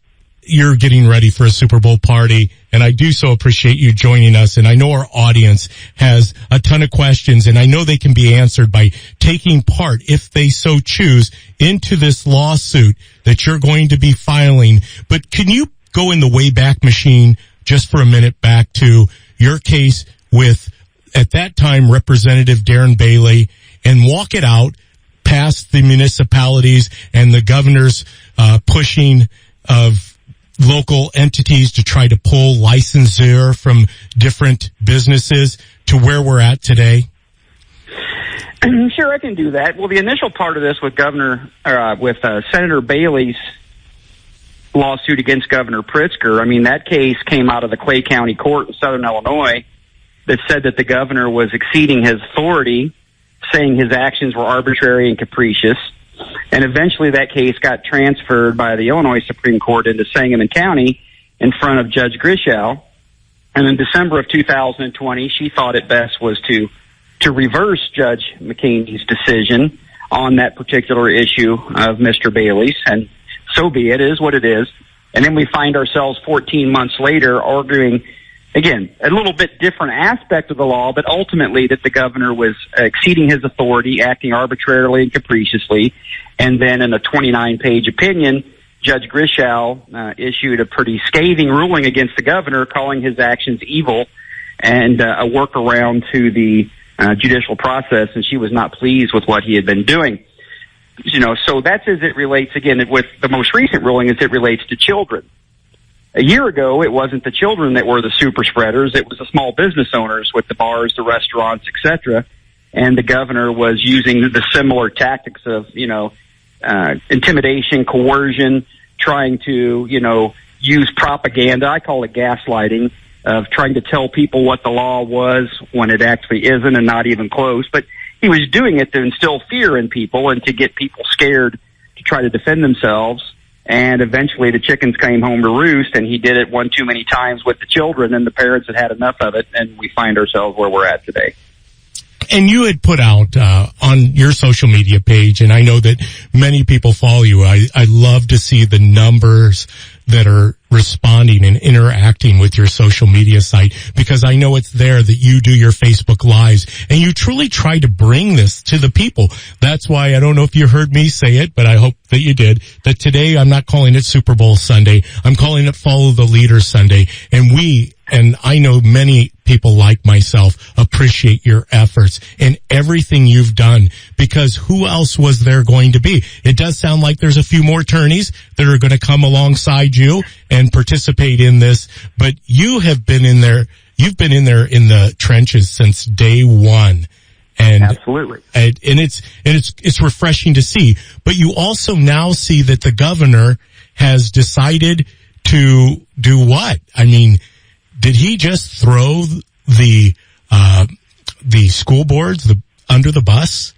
you're getting ready for a Super Bowl party, and I do so appreciate you joining us. And I know our audience has a ton of questions, and I know they can be answered by taking part, if they so choose, into this lawsuit that you're going to be filing. But can you go in the Wayback Machine just for a minute back to your case with, at that time, Representative Darren Bailey, and walk it out past the municipalities and the governor's pushing of local entities to try to pull licensure from different businesses to where we're at today? Sure, I can do that. Well, the initial part of this with Senator Bailey's lawsuit against Governor Pritzker, I mean, that case came out of the Clay County Court in Southern Illinois that said that the governor was exceeding his authority, saying his actions were arbitrary and capricious. And eventually that case got transferred by the Illinois Supreme Court into Sangamon County in front of Judge Grishow. And in December of 2020, she thought it best was to reverse Judge McKinney's decision on that particular issue of Mr. Bailey's. And so be it, is what it is. And then we find ourselves 14 months later arguing, again, a little bit different aspect of the law, but ultimately that the governor was exceeding his authority, acting arbitrarily and capriciously. And then in a 29-page opinion, Judge Grishow issued a pretty scathing ruling against the governor, calling his actions evil and a workaround to the judicial process, and she was not pleased with what he had been doing. You know, so that's as it relates, again, with the most recent ruling as it relates to children. A year ago, it wasn't the children that were the super spreaders. It was the small business owners with the bars, the restaurants, etc. And the governor was using the similar tactics of, intimidation, coercion, trying to, use propaganda. I call it gaslighting, of trying to tell people what the law was when it actually isn't and not even close. But he was doing it to instill fear in people and to get people scared to try to defend themselves. And eventually the chickens came home to roost, and he did it one too many times with the children, and the parents had enough of it, and we find ourselves where we're at today. And you had put out on your social media page, and I know that many people follow you. I love to see the numbers that are responding and interacting with your social media site, because I know it's there that you do your Facebook Lives, and you truly try to bring this to the people. That's why, I don't know if you heard me say it, but I hope that you did, that today I'm not calling it Super Bowl Sunday. I'm calling it Follow the Leader Sunday. And I know many people like myself appreciate your efforts and everything you've done, because who else was there going to be? It does sound like there's a few more attorneys that are going to come alongside you and participate in this, but you have been in there. You've been in there in the trenches since day one. And absolutely. And it's refreshing to see, but you also now see that the governor has decided to do what? I mean, did he just throw the school boards under the bus?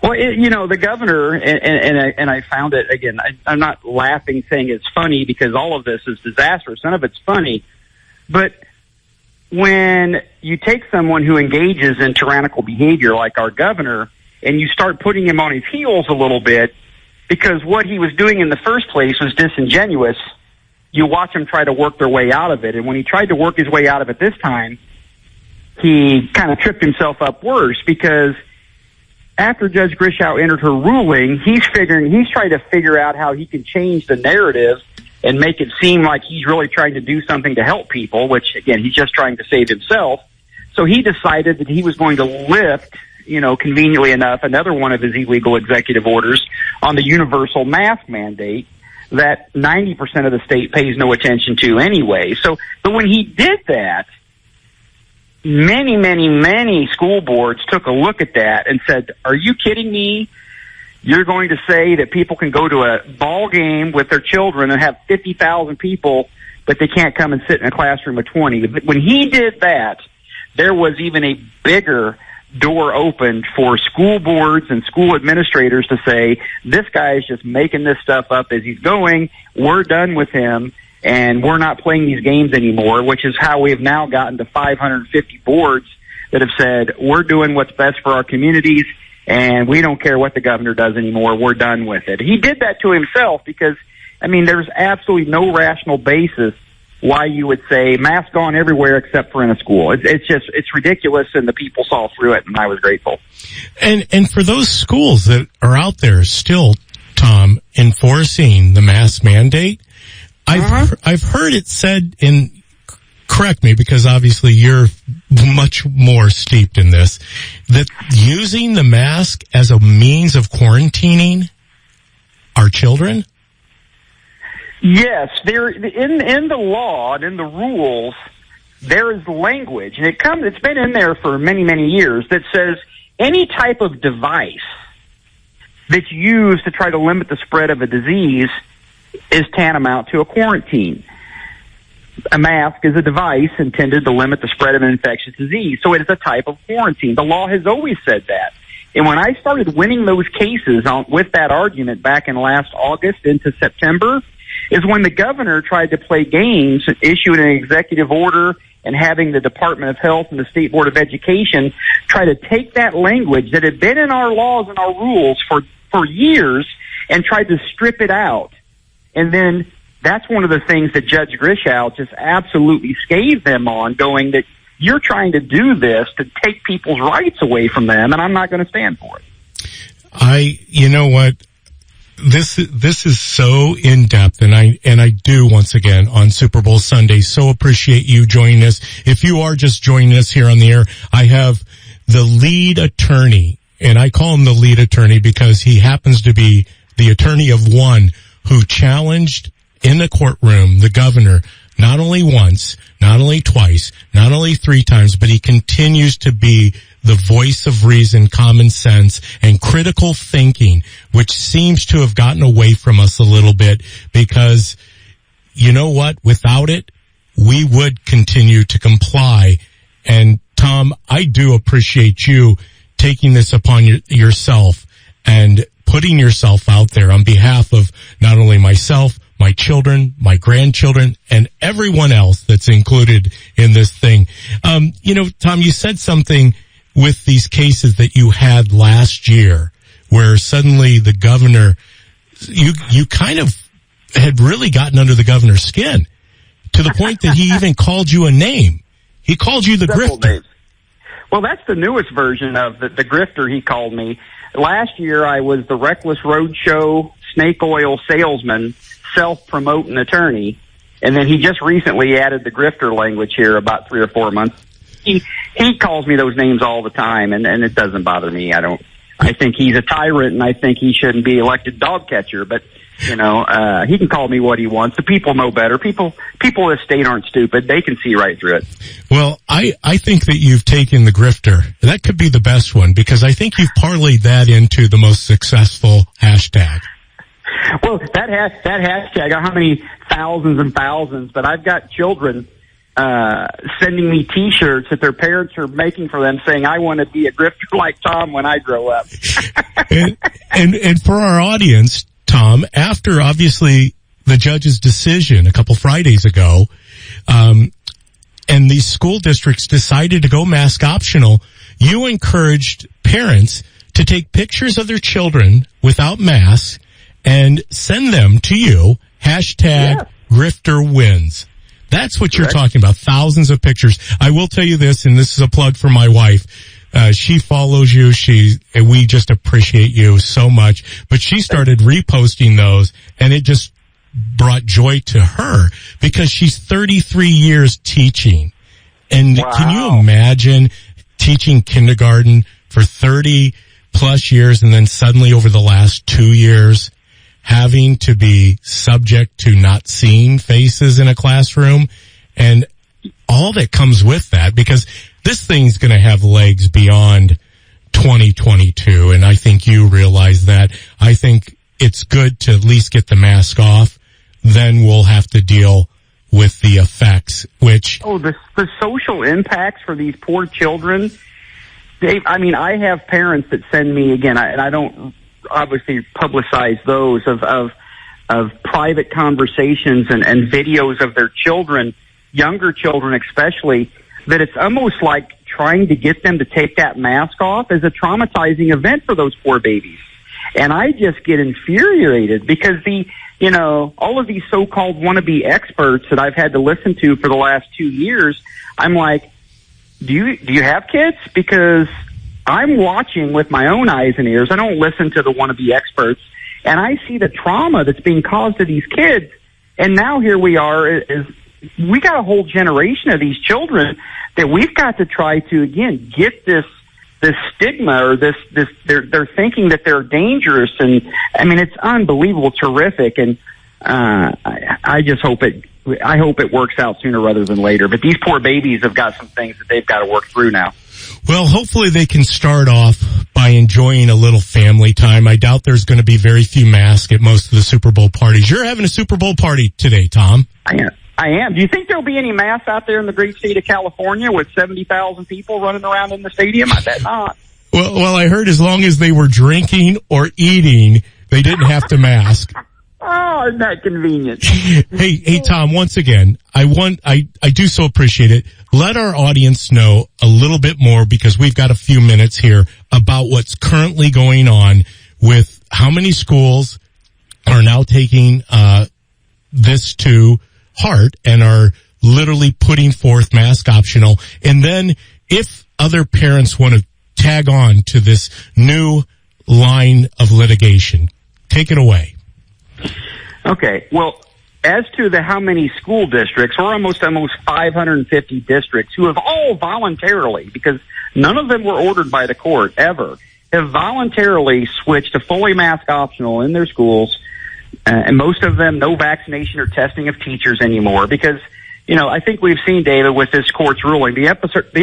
Well, the governor, and I found it, again, I'm not laughing saying it's funny, because all of this is disastrous. None of it's funny. But when you take someone who engages in tyrannical behavior like our governor, and you start putting him on his heels a little bit, because what he was doing in the first place was disingenuous, you watch him try to work their way out of it. And when he tried to work his way out of it this time, he kind of tripped himself up worse, because after Judge Grishow entered her ruling, he's trying to figure out how he can change the narrative and make it seem like he's really trying to do something to help people, which, again, he's just trying to save himself. So he decided that he was going to lift, conveniently enough, another one of his illegal executive orders on the universal mask mandate, that 90% of the state pays no attention to anyway. So, but when he did that, many school boards took a look at that and said, are you kidding me? You're going to say that people can go to a ball game with their children and have 50,000 people, but they can't come and sit in a classroom of 20. But when he did that, there was even a bigger door opened for school boards and school administrators to say, this guy is just making this stuff up as he's going. We're done with him, and we're not playing these games anymore, which is how we have now gotten to 550 boards that have said, we're doing what's best for our communities, and we don't care what the governor does anymore. We're done with it. He did that to himself because, I mean, there's absolutely no rational basis why you would say mask on everywhere except for in a school. It's ridiculous, and the people saw through it, and I was grateful. And for those schools that are out there still, Tom, enforcing the mask mandate, I've heard it said, and correct me because obviously you're much more steeped in this, that using the mask as a means of quarantining our children? Yes, there in the law and in the rules, there is language, and it's been in there for many years, that says any type of device that's used to try to limit the spread of a disease is tantamount to a quarantine. A mask is a device intended to limit the spread of an infectious disease, so it is a type of quarantine. The law has always said that. And when I started winning those cases with that argument back in last August into September, is when the governor tried to play games, issuing an executive order and having the Department of Health and the State Board of Education try to take that language that had been in our laws and our rules for years and tried to strip it out. And then that's one of the things that Judge Grishow just absolutely scathed them on, going that you're trying to do this to take people's rights away from them, and I'm not going to stand for it. You know what? This is so in depth, and I do once again on Super Bowl Sunday so appreciate you joining us. If you are just joining us here on the air, I have the lead attorney, and I call him the lead attorney because he happens to be the attorney of one who challenged in the courtroom the governor not only once, not only twice, not only 3 times, but he continues to be the voice of reason, common sense, and critical thinking, which seems to have gotten away from us a little bit because, you know what, without it, we would continue to comply. And Tom, I do appreciate you taking this upon yourself and putting yourself out there on behalf of not only myself, my children, my grandchildren, and everyone else that's included in this thing. You know, Tom, you said something with these cases that you had last year where suddenly the governor, you kind of had really gotten under the governor's skin to the point that he even called you a name. He called you the grifter. Names. Well, that's the newest version of the grifter he called me. Last year I was the reckless roadshow snake oil salesman, self-promoting attorney, and then he just recently added the grifter language here about 3 or 4 months. He calls me those names all the time, and it doesn't bother me. I think he's a tyrant, and I think he shouldn't be elected dog catcher, but you know, he can call me what he wants. The people know better. People in the state aren't stupid. They can see right through it. Well, I think that you've taken the grifter. That could be the best one because I think you've parlayed that into the most successful hashtag. Well, that hashtag, how many thousands and thousands, but I've got children sending me T-shirts that their parents are making for them saying, I want to be a grifter like Tom when I grow up. and for our audience, Tom, after obviously the judge's decision a couple Fridays ago, and these school districts decided to go mask optional, you encouraged parents to take pictures of their children without masks and send them to you, hashtag grifter wins. That's what you're talking about. Thousands of pictures. I will tell you this, and this is a plug for my wife. She follows you. We just appreciate you so much. But she started reposting those, and it just brought joy to her because she's 33 years teaching. And can you imagine teaching kindergarten for 30 plus years and then suddenly over the last 2 years having to be subject to not seeing faces in a classroom and all that comes with that, because this thing's going to have legs beyond 2022. And I think you realize that. I think it's good to at least get the mask off. Then we'll have to deal with the effects, which... Oh, the social impacts for these poor children. Dave, I mean, I have parents that send me, again, and I don't obviously publicize those, of private conversations and videos of their children, younger children especially, that it's almost like trying to get them to take that mask off is a traumatizing event for those poor babies. And I just get infuriated because all of these so-called wannabe experts that I've had to listen to for the last 2 years, I'm like, do you have kids? Because I'm watching with my own eyes and ears. I don't listen to the wannabe experts. And I see the trauma that's being caused to these kids. And now here we are, we got a whole generation of these children that we've got to try to, again, get this stigma or this they're thinking that they're dangerous. And I mean, it's unbelievable, terrific. And I just hope it works out sooner rather than later. But these poor babies have got some things that they've got to work through now. Well, hopefully they can start off by enjoying a little family time. I doubt there's going to be very few masks at most of the Super Bowl parties. You're having a Super Bowl party today, Tom. I am. Do you think there'll be any masks out there in the great state of California with 70,000 people running around in the stadium? I bet not. Well, I heard as long as they were drinking or eating, they didn't have to mask. Oh, isn't that convenient? Hey, Tom, once again, I do so appreciate it. Let our audience know a little bit more, because we've got a few minutes here, about what's currently going on with how many schools are now taking, this to heart and are literally putting forth mask optional. And then if other parents want to tag on to this new line of litigation, take it away. Okay. Well, as to how many school districts, or almost 550 districts who have all voluntarily, because none of them were ordered by the court ever, have voluntarily switched to fully mask optional in their schools. And most of them, no vaccination or testing of teachers anymore, because, I think we've seen, David, with this court's ruling, the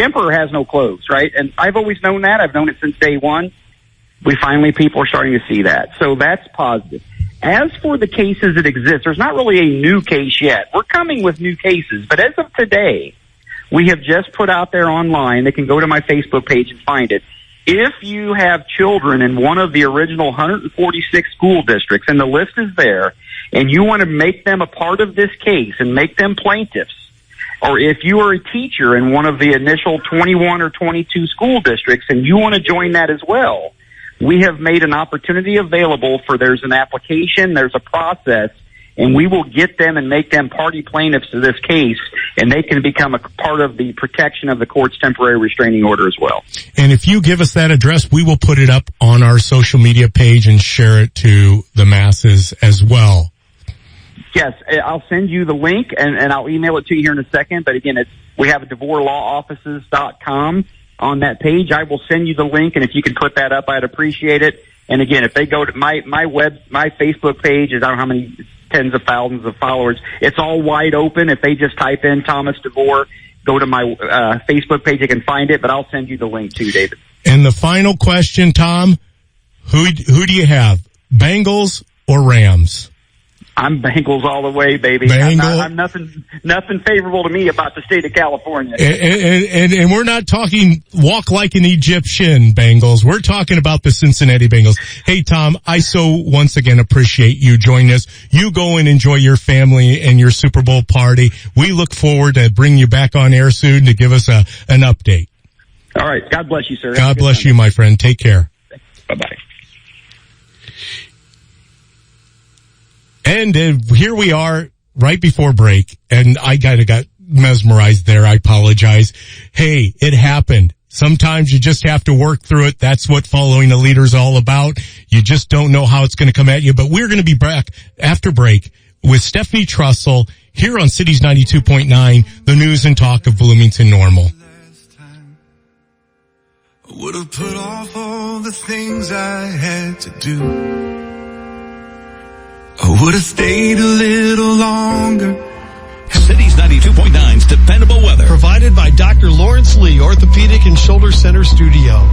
emperor has no clothes, right? And I've always known that. I've known it since day one. People are starting to see that. So that's positive. As for the cases that exist, there's not really a new case yet. We're coming with new cases, but as of today, we have just put out there online, they can go to my Facebook page and find it. If you have children in one of the original 146 school districts, and the list is there, and you want to make them a part of this case and make them plaintiffs, or if you are a teacher in one of the initial 21 or 22 school districts and you want to join that as well, we have made an opportunity available for, there's an application, there's a process, and we will get them and make them party plaintiffs to this case, and they can become a part of the protection of the court's temporary restraining order as well. And if you give us that address, we will put it up on our social media page and share it to the masses as well. Yes, I'll send you the link, and I'll email it to you here in a second. But again, we have DeVoreLawOffices.com on that page. I will send you the link, and if you can put that up, I'd appreciate it. And again, if they go to my Facebook page, I don't know how many tens of thousands of followers. It's all wide open. If they just type in Thomas DeVore, go to my Facebook page, they can find it. But I'll send you the link too, David. And the final question, Tom, who do you have, Bengals or Rams? I'm Bengals all the way, baby. I'm nothing favorable to me about the state of California. And we're not talking walk like an Egyptian Bengals. We're talking about the Cincinnati Bengals. Hey, Tom, I so once again appreciate you joining us. You go and enjoy your family and your Super Bowl party. We look forward to bringing you back on air soon to give us an update. All right. God bless you, sir. God bless you, my friend. Take care. Bye-bye. And here we are right before break, and I got mesmerized there. I apologize. Hey, it happened. Sometimes you just have to work through it. That's what following a leader is all about. You just don't know how it's going to come at you. But we're going to be back after break with Stephanie Trussell here on Cities 92.9, the news and talk of Bloomington Normal. I would have put off all the things I had to do. I would have stayed a little longer. Cities 92.9's dependable weather. Provided by Dr. Lawrence Lee, Orthopedic and Shoulder Center Studio.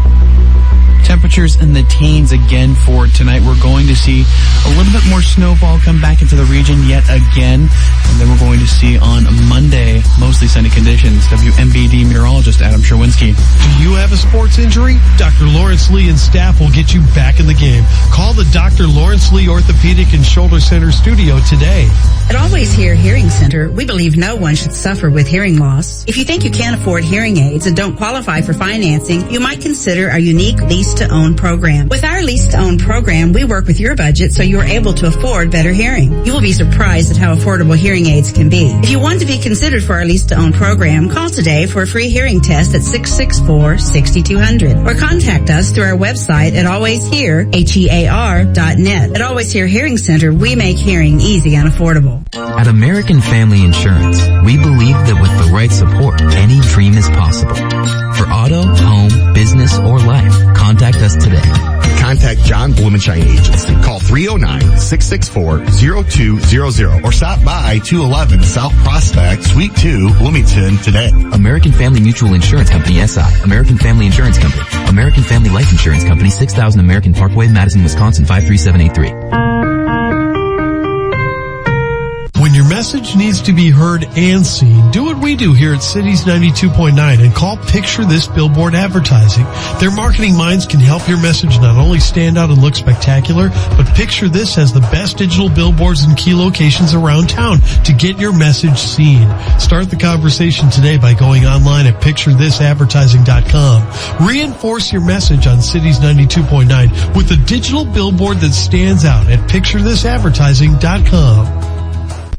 Temperatures in the teens again for tonight. We're going to see a little bit more snowfall come back into the region yet again. And then we're going to see on Monday, mostly sunny conditions. WMBD meteorologist Adam Sherwinski. Do you have a sports injury? Dr. Lawrence Lee and staff will get you back in the game. Call the Dr. Lawrence Lee Orthopedic and Shoulder Center Studio today. At Always Hear Hearing Center, we believe no one should suffer with hearing loss. If you think you can't afford hearing aids and don't qualify for financing, you might consider our unique lease-to-own program. With our lease-to-own program, we work with your budget so you are able to afford better hearing. You will be surprised at how affordable hearing aids can be. If you want to be considered for our lease-to-own program, call today for a free hearing test at 664-6200 or contact us through our website at alwayshear.net. At Always Hear Hearing Center, we make hearing easy and affordable. At American Family Insurance, we believe that with the right support, any dream is possible. For auto, home, business, or life, contact us today. Contact John Blumenshine Agency. Call 309-664-0200 or stop by 211 South Prospect, Suite 2, Bloomington today. American Family Mutual Insurance Company, SI. American Family Insurance Company. American Family Life Insurance Company, 6000 American Parkway, Madison, Wisconsin, 53783. When your message needs to be heard and seen, do what we do here at Cities 92.9 and call Picture This Billboard Advertising. Their marketing minds can help your message not only stand out and look spectacular, but Picture This has the best digital billboards in key locations around town to get your message seen. Start the conversation today by going online at picturethisadvertising.com. Reinforce your message on Cities 92.9 with a digital billboard that stands out at picturethisadvertising.com.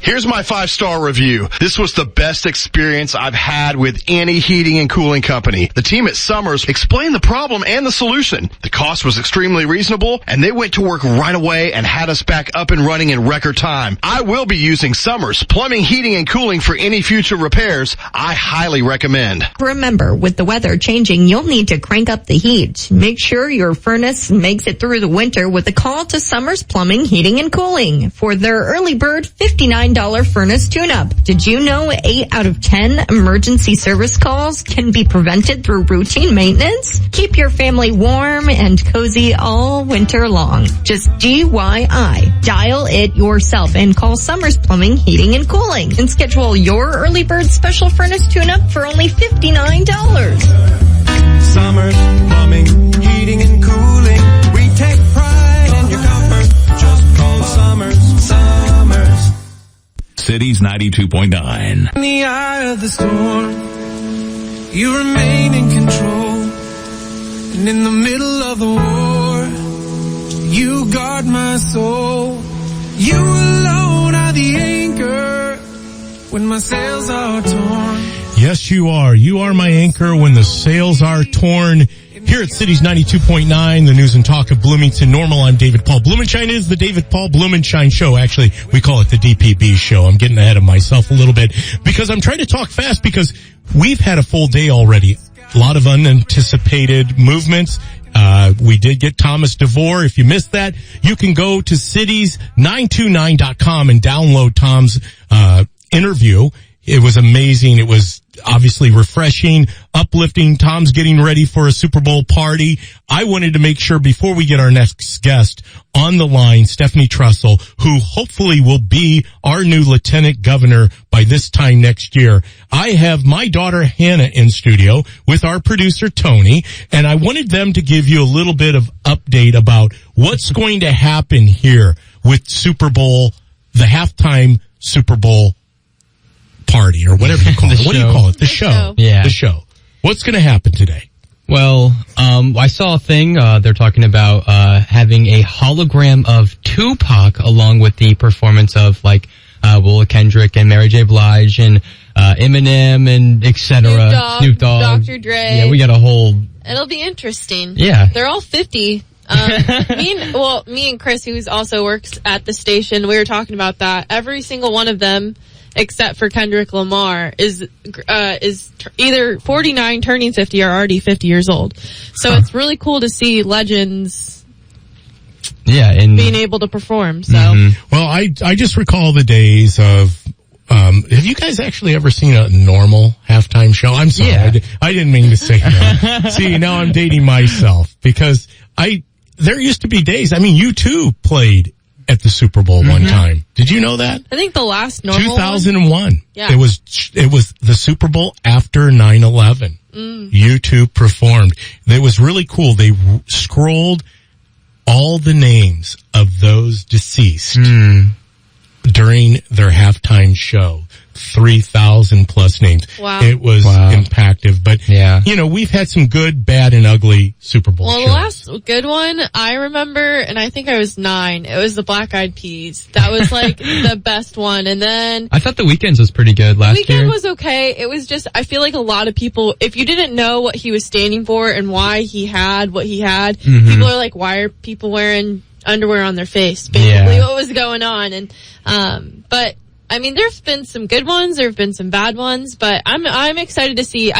Here's my 5-star review. This was the best experience I've had with any heating and cooling company. The team at Summers explained the problem and the solution. The cost was extremely reasonable, and they went to work right away and had us back up and running in record time. I will be using Summers Plumbing, Heating, and Cooling for any future repairs. I highly recommend. Remember, with the weather changing, you'll need to crank up the heat. Make sure your furnace makes it through the winter with a call to Summers Plumbing, Heating, and Cooling for their early bird $59 furnace tune-up. Did you know 8 out of 10 emergency service calls can be prevented through routine maintenance? Keep your family warm and cozy all winter long. Just DIY. Dial it yourself and call Summers Plumbing, Heating, and Cooling and schedule your early bird special furnace tune-up for only $59. Summers Plumbing, Heating, and Cooling. We take pride in your comfort. Just call Summers. Cities 92.9. In the eye of the storm, you remain in control. And in the middle of the war, you guard my soul. You alone are the anchor when my sails are torn. Yes, you are. You are my anchor when the sails are torn. Here at Cities 92.9, the news and talk of Bloomington Normal, I'm David Paul. Blumenshine is the David Paul Blumenshine Show. Actually, we call it the DPB Show. I'm getting ahead of myself a little bit because I'm trying to talk fast because we've had a full day already. A lot of unanticipated movements. We did get Thomas DeVore. If you missed that, you can go to cities929.com and download Tom's interview. It was amazing. It was obviously refreshing, uplifting. Tom's getting ready for a Super Bowl party. I wanted to make sure before we get our next guest on the line, Stephanie Trussell, who hopefully will be our new lieutenant governor by this time next year. I have my daughter Hannah in studio with our producer Tony, and I wanted them to give you a little bit of update about what's going to happen here with Super Bowl, the halftime Super Bowl party or whatever you call it. What do you call it? The show. Yeah. The show. What's going to happen today? Well, I saw a thing, they're talking about, having a hologram of Tupac along with the performance of Willa Kendrick and Mary J. Blige and, Eminem and et cetera. Snoop Dogg. Dr. Dre. Yeah, we got a whole. It'll be interesting. Yeah. They're all 50. Me and Chris, who also works at the station, we were talking about that. Every single one of them, except for Kendrick Lamar, is either 49 turning 50 or already 50 years old. So it's really cool to see legends Yeah, and being able to perform. So, Well, I just recall the days of. Have you guys actually ever seen a normal halftime show? I'm sorry, Yeah. I didn't mean to say that. See, now I'm dating myself because there used to be days. I mean, U2 played at the Super Bowl one time. Did you know that? I think the last normal 2001. Yeah. It was the Super Bowl after 9/11. U2 performed. It was really cool. They scrolled all the names of those deceased during their halftime show. 3,000 plus names. Wow. It was impactful. But, you know, we've had some good, bad, and ugly Super Bowl shows. the last good one I remember, and I think I was 9, it was the Black Eyed Peas. That was like the best one. And then I thought the Weeknd's was pretty good last year. Weeknd was okay. It was just, I feel like a lot of people, if you didn't know what he was standing for and why he had what he had, people are like, why are people wearing underwear on their face? Basically, what was going on? And, but, I mean, there's been some good ones, there have been some bad ones, but I'm excited to see.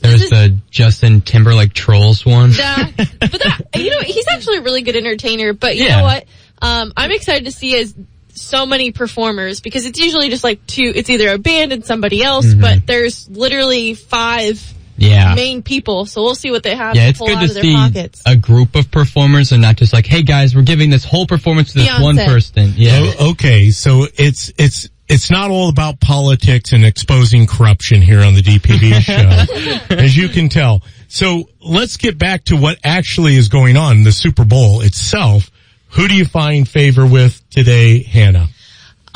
There's the Justin Timberlake Trolls one. You know, he's actually a really good entertainer, but you know what? I'm excited to see as so many performers, because it's usually just like it's either a band and somebody else, but there's literally 5 main people, so we'll see what they have to it's pull good out to of their see pockets. a group of performers and not just like, hey guys, we're giving this whole performance to this Beyonce. one person. Yeah. Okay, so it's not all about politics and exposing corruption here on the DPB show, as you can tell. So let's get back to what actually is going on, the Super Bowl itself. Who do you find favor with today, Hannah?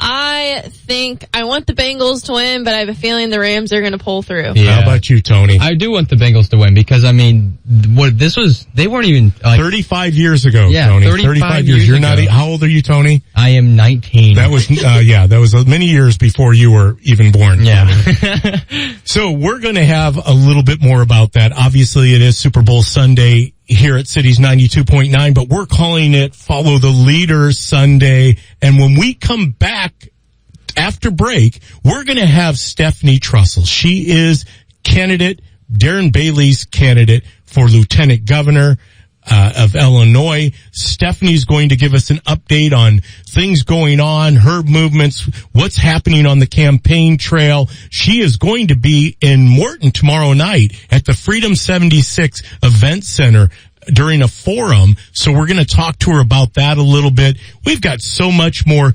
I think I want the Bengals to win, but I have a feeling the Rams are going to pull through. Yeah. How about you, Tony? I do want the Bengals to win because, I mean, they weren't even like 35 years ago, Yeah, Tony. 35 years. You're ago. not, how old are you, Tony? I am 19. That was, that was many years before you were even born. Yeah. So we're going to have a little bit more about that. Obviously, it is Super Bowl Sunday here at Cities 92.9, but we're calling it Follow the Leader Sunday. And when we come back after break, we're going to have Stephanie Trussell. She is Darren Bailey's candidate for Lieutenant Governor of Illinois. Stephanie's going to give us an update on things going on, her movements, what's happening on the campaign trail. She is going to be in Morton tomorrow night at the Freedom 76 Event Center during a forum. So we're going to talk to her about that a little bit. We've got so much more.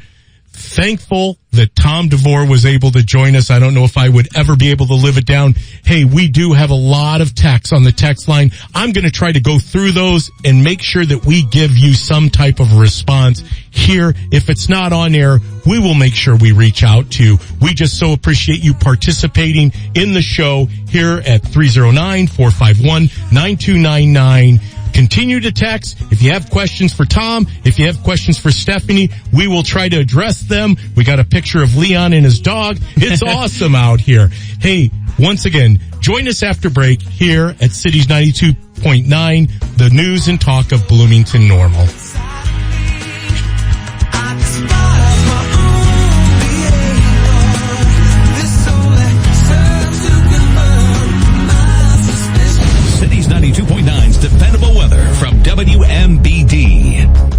Thankful that Tom DeVore was able to join us. I don't know if I would ever be able to live it down. Hey, we do have a lot of texts on the text line. I'm going to try to go through those and make sure that we give you some type of response here. If it's not on air, we will make sure we reach out to you. We just so appreciate you participating in the show here at 309-451-9299. Continue to text. If you have questions for Tom, if you have questions for Stephanie, we will try to address them. We got a picture of Leon and his dog. It's awesome out here. Hey, once again, join us after break here at Cities 92.9, the news and talk of Bloomington Normal. Cities 92.9's dependable weather from WMBD.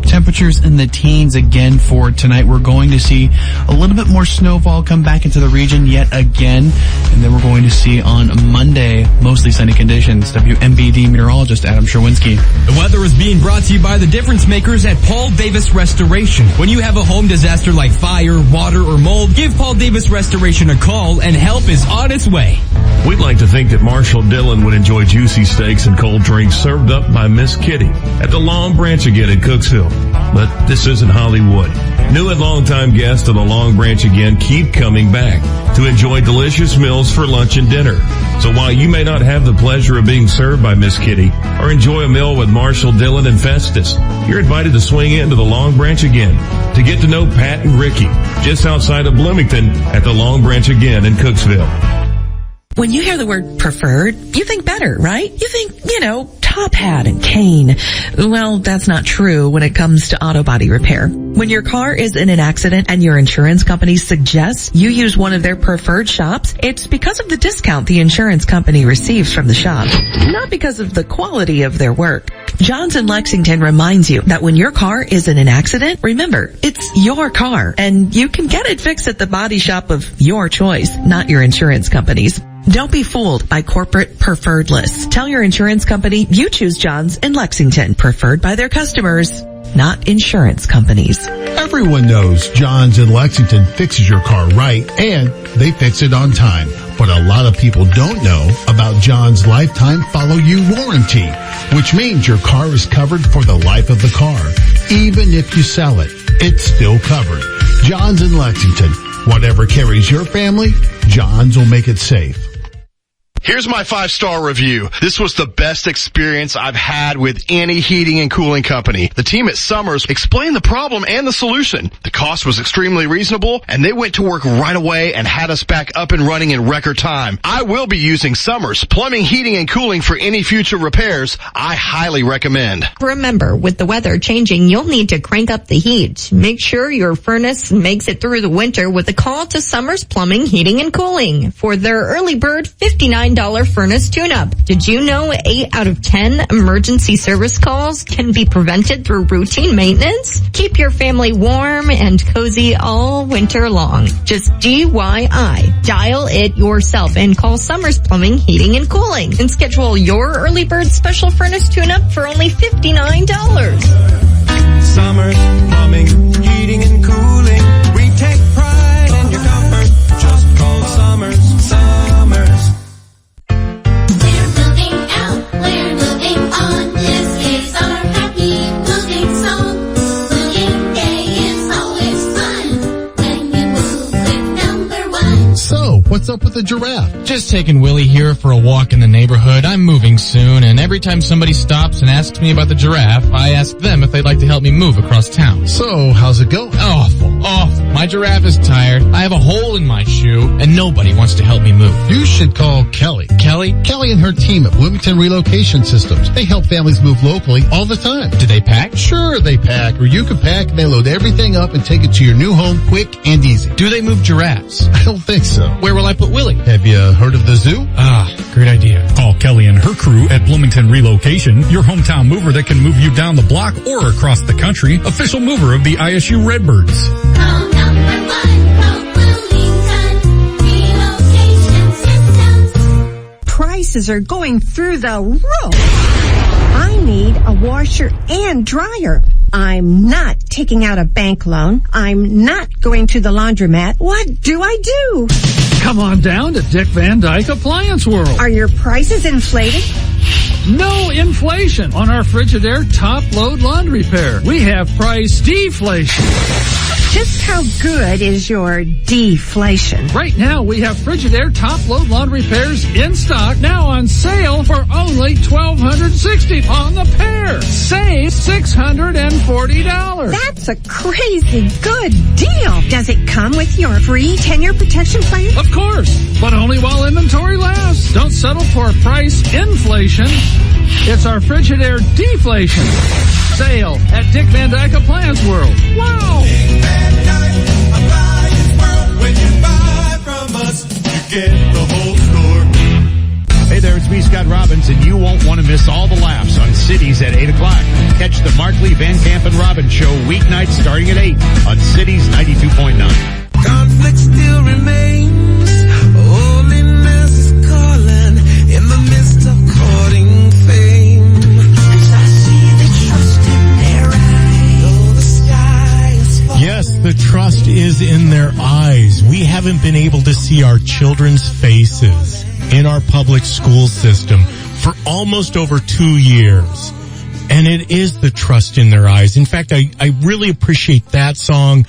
Temperatures in the teens again for tonight. We're going to see a little bit more snowfall come back into the region yet again. And then we're going to see on Monday, mostly sunny conditions. WMBD meteorologist Adam Sherwinski. The weather is being brought to you by the difference makers at Paul Davis Restoration. When you have a home disaster like fire, water, or mold, give Paul Davis Restoration a call and help is on its way. We'd like to think that Marshall Dillon would enjoy juicy steaks and cold drinks served up by Miss Kitty at the Long Branch again in Cooksville. But this isn't Hollywood. New and longtime guests of the Long Branch again keep coming back to enjoy delicious meals for lunch and dinner. So while you may not have the pleasure of being served by Miss Kitty or enjoy a meal with Marshall Dillon and Festus, you're invited to swing into the Long Branch again to get to know Pat and Ricky just outside of Bloomington at the Long Branch again in Cooksville. When you hear the word preferred, you think better, right? You think, top hat and cane. Well, that's not true when it comes to auto body repair. When your car is in an accident and your insurance company suggests you use one of their preferred shops, it's because of the discount the insurance company receives from the shop, not because of the quality of their work. Johns in Lexington reminds you that when your car is in an accident, remember, it's your car, and you can get it fixed at the body shop of your choice, not your insurance company's. Don't be fooled by corporate preferred lists. Tell your insurance company you choose Johns in Lexington, preferred by their customers, not insurance companies. Everyone knows Johns in Lexington fixes your car right, and they fix it on time. But a lot of people don't know about John's lifetime follow you warranty, which means your car is covered for the life of the car. Even if you sell it, it's still covered. John's in Lexington. Whatever carries your family, John's will make it safe. Here's my 5-star review. This was the best experience I've had with any heating and cooling company. The team at Summers explained the problem and the solution. The cost was extremely reasonable, and they went to work right away and had us back up and running in record time. I will be using Summers Plumbing, Heating, and Cooling for any future repairs. I highly recommend. Remember, with the weather changing, you'll need to crank up the heat. Make sure your furnace makes it through the winter with a call to Summers Plumbing, Heating, and Cooling for their early bird $59 furnace tune-up. Did you know 8 out of 10 emergency service calls can be prevented through routine maintenance? Keep your family warm and cozy all winter long. Just DIY. Dial it yourself and call Summers Plumbing, Heating, and Cooling and schedule your early bird special furnace tune-up for only $59. Summers Plumbing, Heating, and Cooling. We take pride in your comfort. Just call Summers. We're moving on. This is our happy moving song. Moving day is always fun when you move with number one. So, what's up with the giraffe? Just taking Willie here for a walk in the neighborhood. I'm moving soon, and every time somebody stops and asks me about the giraffe, I ask them if they'd like to help me move across town. So, how's it going? Awful. My giraffe is tired. I have a hole in my shoe, and nobody wants to help me move. You should call Kelly. Kelly? Kelly and her team at Bloomington Relocation Systems. They help families move locally all the time. Do they pack? Sure, they pack. Or you can pack and they load everything up and take it to your new home quick and easy. Do they move giraffes? I don't think so. Where will I put Willie? Have you heard of the zoo? Great idea. Call Kelly and her crew at Bloomington Relocation, your hometown mover that can move you down the block or across the country. Official mover of the ISU Redbirds. Call number one, call Bloomington Relocation Systems. Prices are going through the roof. I need a washer and dryer. I'm not taking out a bank loan. I'm not going to the laundromat. What do I do? Come on down to Dick Van Dyke Appliance World. Are your prices inflated? No inflation on our Frigidaire top load laundry pair. We have price deflation. Just how good is your deflation? Right now, we have Frigidaire top-load laundry pairs in stock, now on sale for only $1,260 on the pair. Save $640. That's a crazy good deal. Does it come with your free 10-year protection plan? Of course, but only while inventory lasts. Don't settle for price inflation. It's our Frigidaire deflation. Sale at Dick Van Dyke Appliance World. Wow! Dick Van Dyke Appliance World. When you buy from us, you get the whole store. Hey there, it's me, Scott Robbins, and you won't want to miss all the laughs on Cities at 8 o'clock. Catch the Mark Lee, Van Camp, and Robbins show weeknights starting at 8 on Cities 92.9. Conflict still remains. Holiness is calling in the midst of courting fame. Yes, the trust is in their eyes. We haven't been able to see our children's faces in our public school system for almost over 2 years. And it is the trust in their eyes. In fact, I really appreciate that song.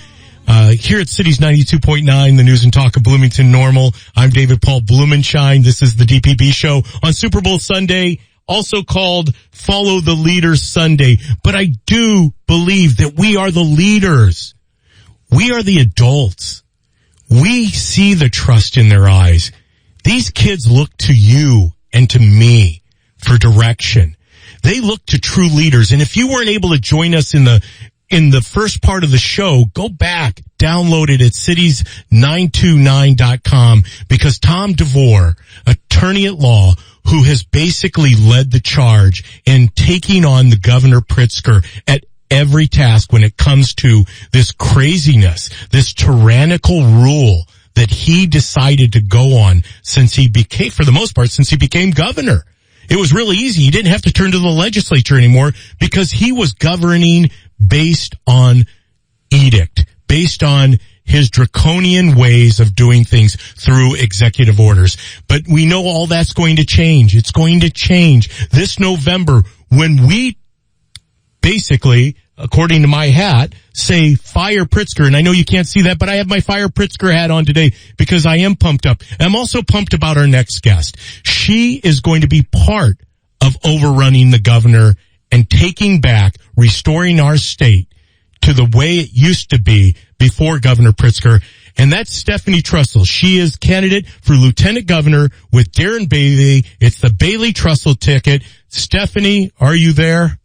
Here at Cities 92.9, the news and talk of Bloomington Normal. I'm David Paul Blumenshine. This is the DPB Show on Super Bowl Sunday, also called Follow the Leaders Sunday. But I do believe that we are the leaders. We are the adults. We see the trust in their eyes. These kids look to you and to me for direction. They look to true leaders. And if you weren't able to join us in the first part of the show, go back, download it at cities929.com, because Tom DeVore, attorney at law, who has basically led the charge in taking on the Governor Pritzker at every task when it comes to this craziness, this tyrannical rule that he decided to go on since he became, for the most part, since he became governor. It was really easy. He didn't have to turn to the legislature anymore because he was governing based on edict, based on his draconian ways of doing things through executive orders. But we know all that's going to change. It's going to change this November when we basically, according to my hat, say fire Pritzker. And I know you can't see that, but I have my fire Pritzker hat on today because I am pumped up. I'm also pumped about our next guest. She is going to be part of overrunning the governor and taking back, restoring our state to the way it used to be before Governor Pritzker. And that's Stephanie Trussell. She is candidate for lieutenant governor with Darren Bailey. It's the Bailey Trussell ticket. Stephanie, are you there?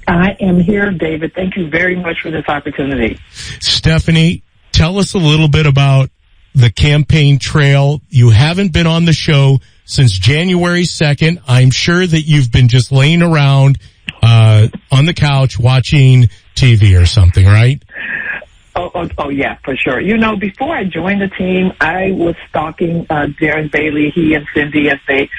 I am here, David. Thank you very much for this opportunity. Stephanie, tell us a little bit about the campaign trail. You haven't been on the show since January 2nd. I'm sure that you've been just laying around on the couch watching TV or something, right? Oh, yeah, for sure. You know, before I joined the team, I was stalking Darren Bailey, he and Cindy, as they,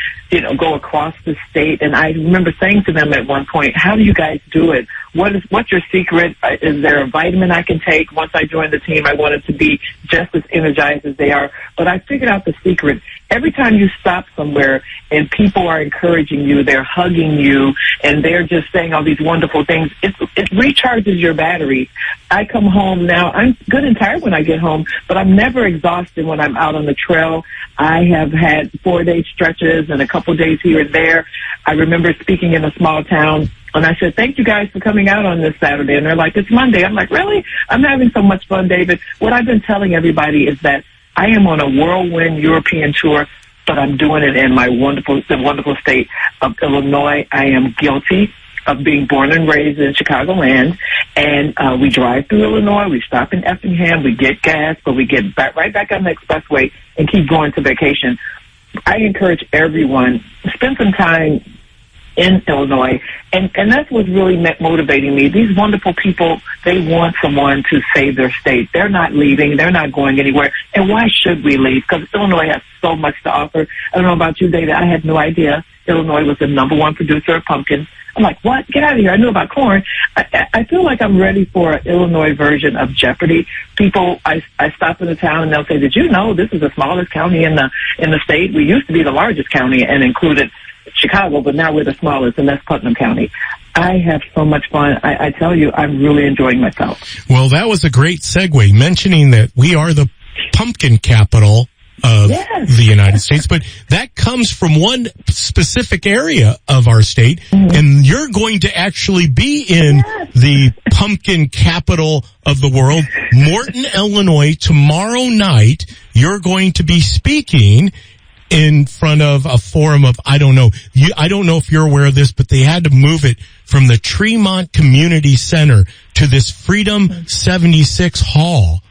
go across the state. And I remember saying to them at one point, how do you guys do it? What's your secret? Is there a vitamin I can take? Once I joined the team, I wanted to be just as energized as they are. But I figured out the secret. Every time you stop somewhere and people are encouraging you, they're hugging you, and they're just saying all these wonderful things, it recharges your battery. I come home now. I'm good and tired when I get home, but I'm never exhausted when I'm out on the trail. I have had 4-day stretches and a couple days here and there. I remember speaking in a small town, and I said, thank you guys for coming out on this Saturday. And they're like, it's Monday. I'm like, really? I'm having so much fun, David. What I've been telling everybody is that I am on a whirlwind European tour, but I'm doing it in the wonderful state of Illinois. I am guilty of being born and raised in Chicagoland, and we drive through Illinois, we stop in Effingham, we get gas, but we get right back on the expressway and keep going to vacation. I encourage everyone, spend some time in Illinois, and that's what's really motivating me. These wonderful people, they want someone to save their state. They're not leaving. They're not going anywhere. And why should we leave? Because Illinois has so much to offer. I don't know about you, David. I had no idea Illinois was the #1 producer of pumpkins. I'm like, what? Get out of here. I knew about corn. I feel like I'm ready for an Illinois version of Jeopardy. People, I stop in the town and they'll say, did you know this is the smallest county in the state? We used to be the largest county and included Chicago, but now we're the smallest, and that's Putnam County. I have so much fun. I tell you, I'm really enjoying myself. Well, that was a great segue, mentioning that we are the pumpkin capital of the United States, but that comes from one specific area of our state, and you're going to actually be in the pumpkin capital of the world, Morton, Illinois. Tomorrow night, you're going to be speaking in front of a forum of, I don't know if you're aware of this, but they had to move it from the Tremont Community Center to this Freedom 76 Hall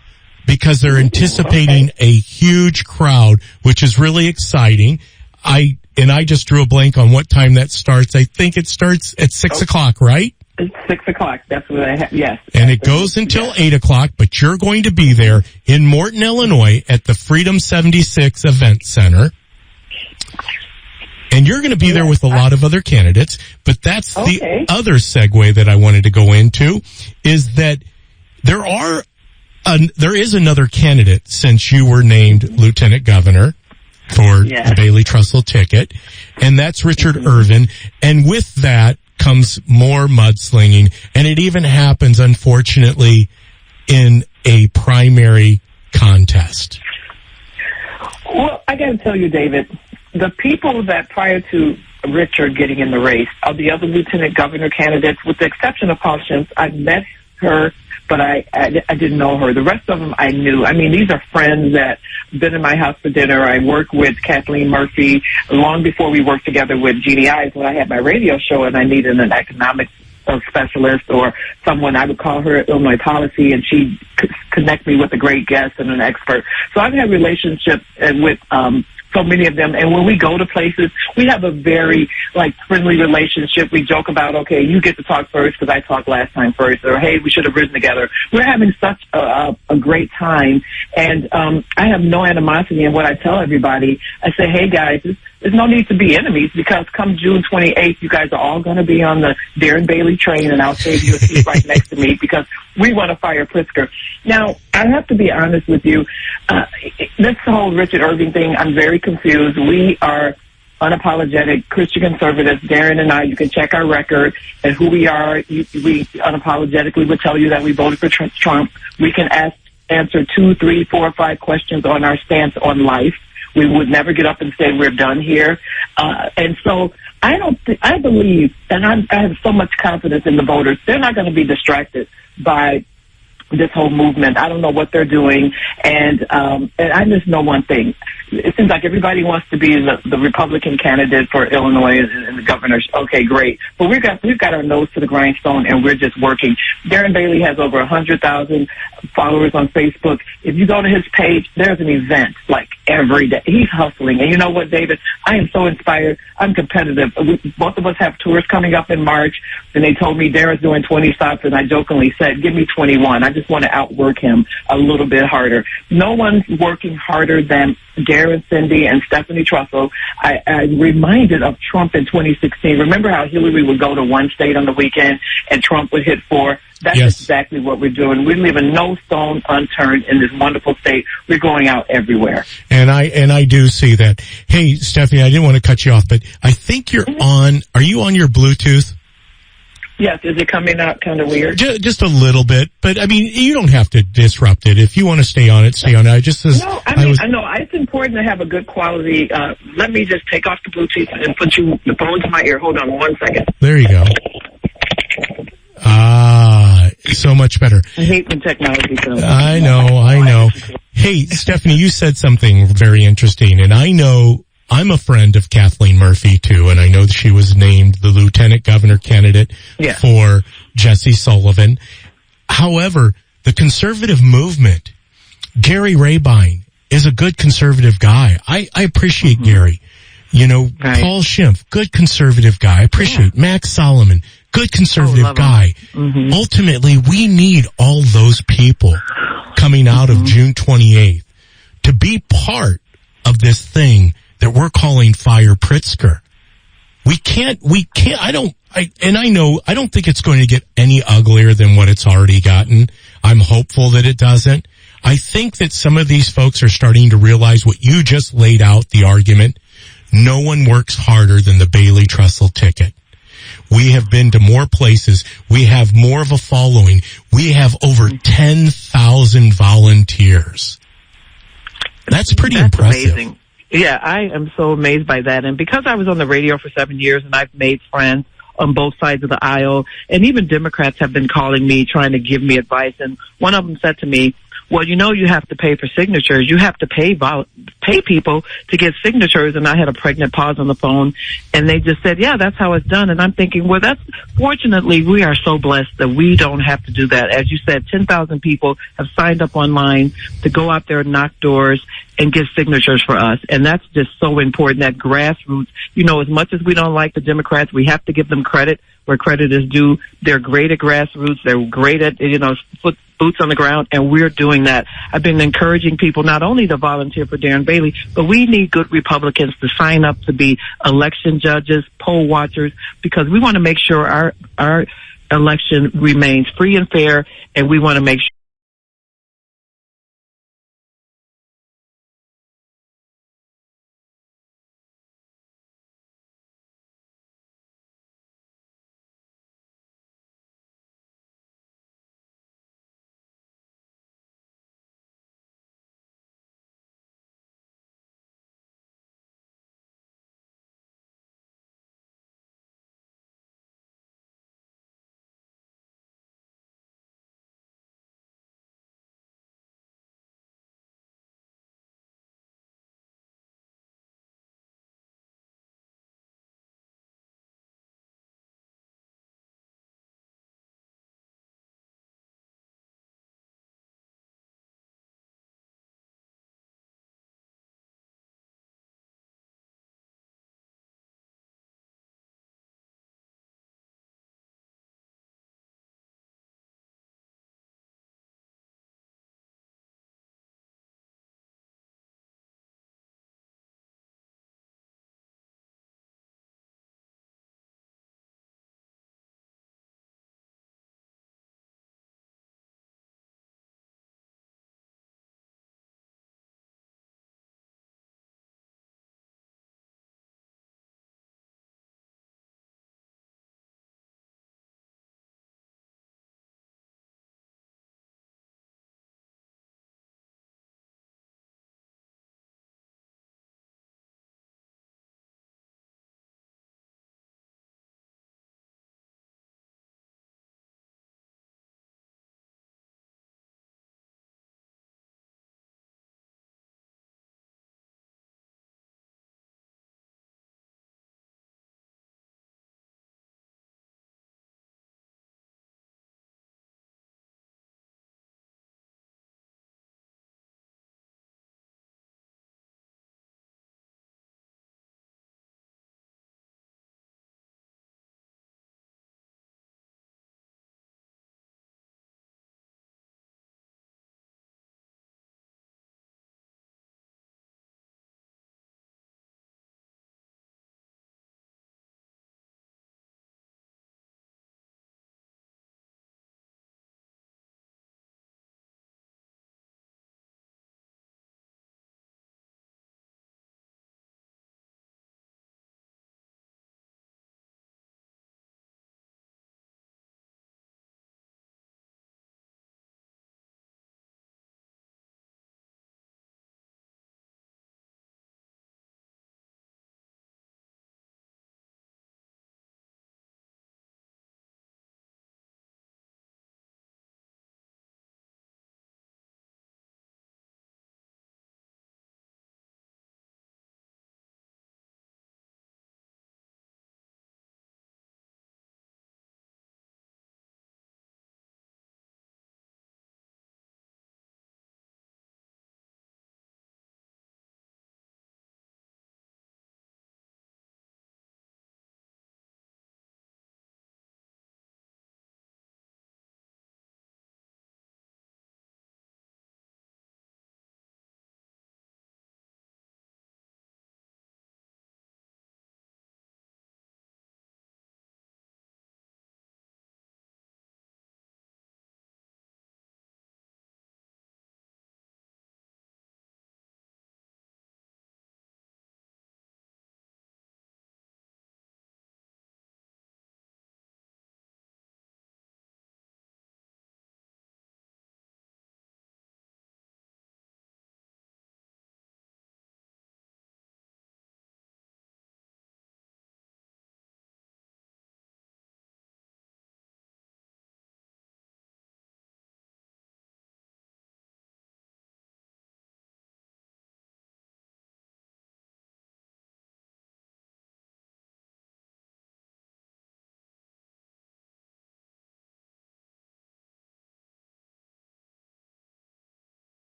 because they're anticipating a huge crowd, which is really exciting. I just drew a blank on what time that starts. I think it starts at 6 o'clock, right? It's 6 o'clock. That's what I have. Yes. And it goes until 8 o'clock, but you're going to be there in Morton, Illinois at the Freedom 76 Event Center. And you're going to be there with a lot of other candidates, but that's the other segue that I wanted to go into, is that there is another candidate since you were named lieutenant governor for the Bailey Trussell ticket, and that's Richard Irvin. And with that comes more mudslinging, and it even happens, unfortunately, in a primary contest. Well, I got to tell you, David, the people that prior to Richard getting in the race are the other lieutenant governor candidates, with the exception of Paul Schimpf. I've met her but I didn't know her. The rest of them I knew. I mean, these are friends that been in my house for dinner. I worked with Kathleen Murphy long before we worked together with Jeannie Ives when I had my radio show and I needed an economics specialist or someone. I would call her Illinois Policy, and she'd connect me with a great guest and an expert. So I've had relationships with so many of them, and when we go to places, we have a very friendly relationship. We joke about, okay, you get to talk first because I talked last time first, or hey, we should have ridden together. We're having such a great time, and I have no animosity in what I tell everybody. I say, hey guys, there's no need to be enemies, because come June 28th, you guys are all going to be on the Darren Bailey train, and I'll save you a seat right next to me, because we want to fire Pritzker. Now, I have to be honest with you. This whole Richard Irving thing, I'm very confused. We are unapologetic Christian conservatives. Darren and I, you can check our record and who we are. We unapologetically would tell you that we voted for Trump. We can answer 2, 3, 4, 5 questions on our stance on life. We would never get up and say we're done here. And so I believe, and I have so much confidence in the voters, they're not going to be distracted by this whole movement. I don't know what they're doing. And I just know one thing. It seems like everybody wants to be the Republican candidate for Illinois and the governors. Okay, great. But we've got our nose to the grindstone, and we're just working. Darren Bailey has over 100,000 followers on Facebook. If you go to his page, there's an event every day. He's hustling. And you know what, David? I am so inspired. I'm competitive. Both of us have tours coming up in March, and they told me Darren's doing 20 stops, and I jokingly said, give me 21. I just want to outwork him a little bit harder. No one's working harder than Darren, Cindy, and Stephanie Trussell. I'm reminded of Trump in 2016. Remember how Hillary would go to one state on the weekend and Trump would hit 4? That's exactly what we're doing. We're leaving no stone unturned in this wonderful state. We're going out everywhere. And I do see that. Hey, Stephanie, I didn't want to cut you off, but I think you're on. Are you on your Bluetooth? Yes, is it coming out kind of weird? Just a little bit, but I mean, you don't have to disrupt it. If you want to stay on it, stay on it. I know it's important to have a good quality. Let me just take off the Bluetooth and put the phone to my ear. Hold on 1 second. There you go. So much better. I hate when technology comes. I know. Hey, Stephanie, you said something very interesting, and I know I'm a friend of Kathleen Murphy too, and I know that she was named the lieutenant governor candidate for Jesse Sullivan. However, the conservative movement, Gary Rabine is a good conservative guy. I appreciate Gary. You know, Paul Schimpf, good conservative guy. I appreciate Max Solomon, good conservative guy. Ultimately, we need all those people coming out of June 28th to be part of this thing that we're calling Fire Pritzker. I don't think it's going to get any uglier than what it's already gotten. I'm hopeful that it doesn't. I think that some of these folks are starting to realize what you just laid out, the argument. No one works harder than the Bailey Trussell ticket. We have been to more places. We have more of a following. We have over 10,000 volunteers. That's pretty impressive. Amazing. Yeah, I am so amazed by that. And because I was on the radio for 7 years and I've made friends on both sides of the aisle, and even Democrats have been calling me, trying to give me advice. And one of them said to me, well, you know, you have to pay for signatures. You have to pay people to get signatures. And I had a pregnant pause on the phone, and they just said, yeah, that's how it's done. And I'm thinking, well, fortunately, we are so blessed that we don't have to do that. As you said, 10,000 people have signed up online to go out there and knock doors and get signatures for us. And that's just so important, that grassroots. You know, as much as we don't like the Democrats, we have to give them credit where credit is due. They're great at grassroots. They're great at, boots on the ground, and we're doing that. I've been encouraging people not only to volunteer for Darren Bailey, but we need good Republicans to sign up to be election judges, poll watchers, because we want to make sure our election remains free and fair, and we want to make sure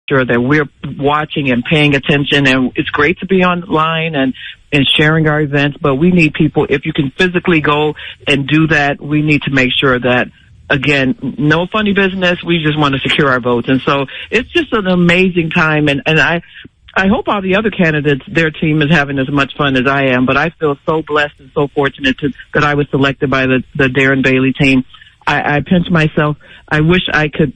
sure that we're watching and paying attention. And it's great to be online and sharing our events, but we need people, if you can physically go and do that, we need to make sure that, again, no funny business. We just want to secure our votes. And so it's just an amazing time. And I hope all the other candidates, their team is having as much fun as I am, but I feel so blessed and so fortunate that I was selected by the Darren Bailey team. I pinch myself. I wish I could,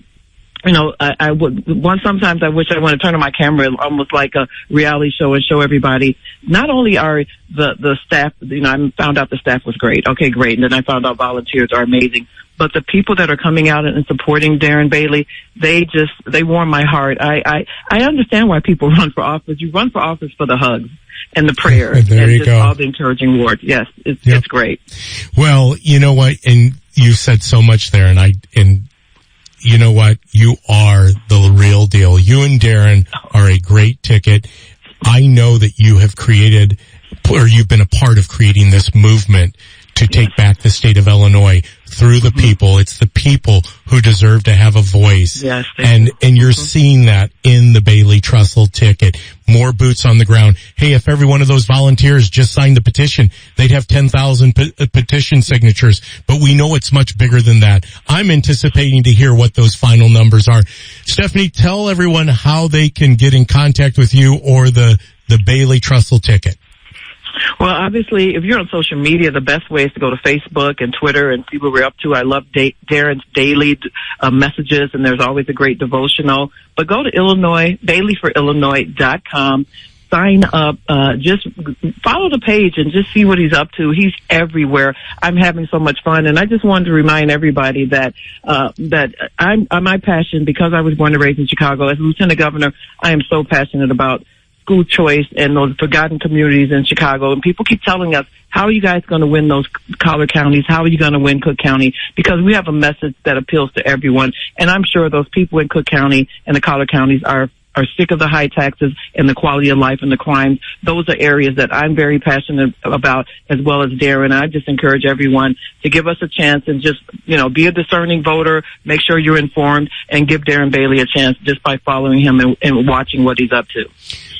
sometimes I wish I want to turn on my camera almost like a reality show and show everybody. Not only are the staff, I found out the staff was great. Okay, great. And then I found out volunteers are amazing. But the people that are coming out and supporting Darren Bailey, they warm my heart. I understand why people run for office. You run for office for the hugs and the prayers and just all the encouraging words. Yes, it's great. Well, you know what? And you said so much there, and you know what? You are the real deal. You and Darren are a great ticket. I know that you have created, or you've been a part of creating this movement to take back the state of Illinois through the people. It's the people who deserve to have a voice. Yes, and you're seeing that in the Bailey Trussell ticket. More boots on the ground. Hey, if every one of those volunteers just signed the petition, they'd have 10,000 petition signatures. But we know it's much bigger than that. I'm anticipating to hear what those final numbers are. Stephanie, tell everyone how they can get in contact with you or the Bailey Trussell ticket. Well, obviously, if you're on social media, the best way is to go to Facebook and Twitter and see what we're up to. I love Darren's daily messages, and there's always a great devotional. But go to BaileyForIllinois.com. Sign up. Just follow the page and just see what he's up to. He's everywhere. I'm having so much fun, and I just wanted to remind everybody that my passion, because I was born and raised in Chicago, as Lieutenant Governor, I am so passionate about school choice and those forgotten communities in Chicago. And people keep telling us, how are you guys going to win those collar counties? How are you going to win Cook County? Because we have a message that appeals to everyone. And I'm sure those people in Cook County and the collar counties are sick of the high taxes and the quality of life and the crimes. Those are areas that I'm very passionate about, as well as Darren. I just encourage everyone to give us a chance and just, be a discerning voter, make sure you're informed, and give Darren Bailey a chance just by following him and watching what he's up to.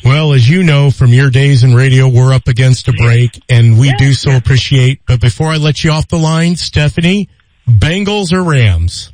Well, as you know from your days in radio, we're up against a break, and we do so appreciate. But before I let you off the line, Stephanie, Bengals or Rams?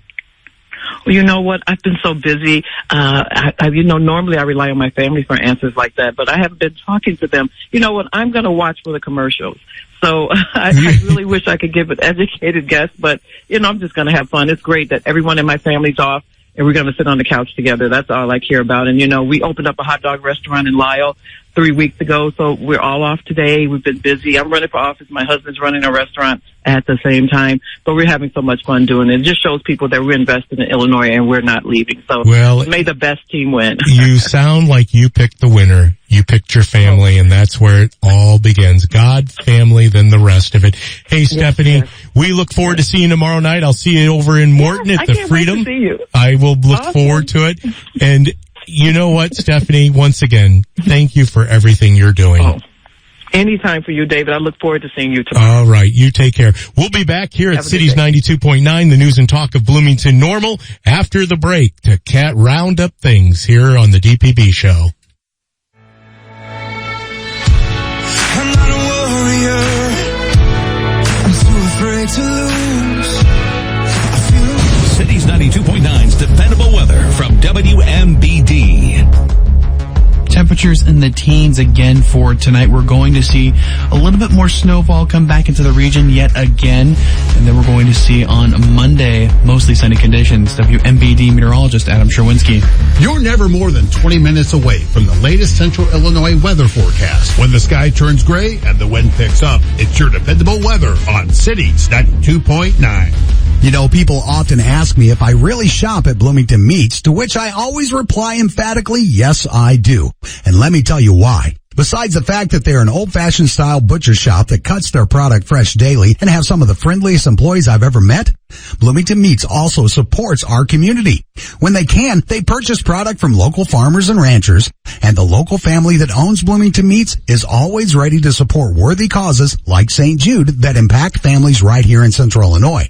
Well, you know what? I've been so busy. Normally I rely on my family for answers like that, but I haven't been talking to them. You know what? I'm going to watch for the commercials. So I really wish I could give an educated guess, but, I'm just going to have fun. It's great that everyone in my family's off, and we're going to sit on the couch together. That's all I care about. And, we opened up a hot dog restaurant in Lisle 3 weeks ago, so we're all off today. We've been busy. I'm running for office. My husband's running a restaurant at the same time, but we're having so much fun doing it. It just shows people that we're invested in Illinois and we're not leaving. So may the best team win. You sound like you picked the winner. You picked your family, and that's where it all begins. God, family, then the rest of it. Hey, Stephanie, we look forward to seeing you tomorrow night. I'll see you over in Morton at the Freedom. Wait to see you. I will look forward to it. And you know what, Stephanie, once again, thank you for everything you're doing. Anytime for you, David. I look forward to seeing you tomorrow. All right. You take care. We'll be back here at Cities 92.9, the news and talk of Bloomington Normal, after the break to round up things here on the DPB Show. I'm not a warrior. I'm too afraid to lose. Cities 92.9's dependable weather from WMBD. Temperatures in the teens again for tonight. We're going to see a little bit more snowfall come back into the region yet again. And then we're going to see on Monday, mostly sunny conditions. WMBD meteorologist Adam Sherwinski. You're never more than 20 minutes away from the latest Central Illinois weather forecast. When the sky turns gray and the wind picks up, it's your dependable weather on Cities 92.9. People often ask me if I really shop at Bloomington Meats, to which I always reply emphatically, yes, I do. And let me tell you why. Besides the fact that they're an old-fashioned style butcher shop that cuts their product fresh daily and have some of the friendliest employees I've ever met, Bloomington Meats also supports our community. When they can, they purchase product from local farmers and ranchers, and the local family that owns Bloomington Meats is always ready to support worthy causes like St. Jude that impact families right here in Central Illinois.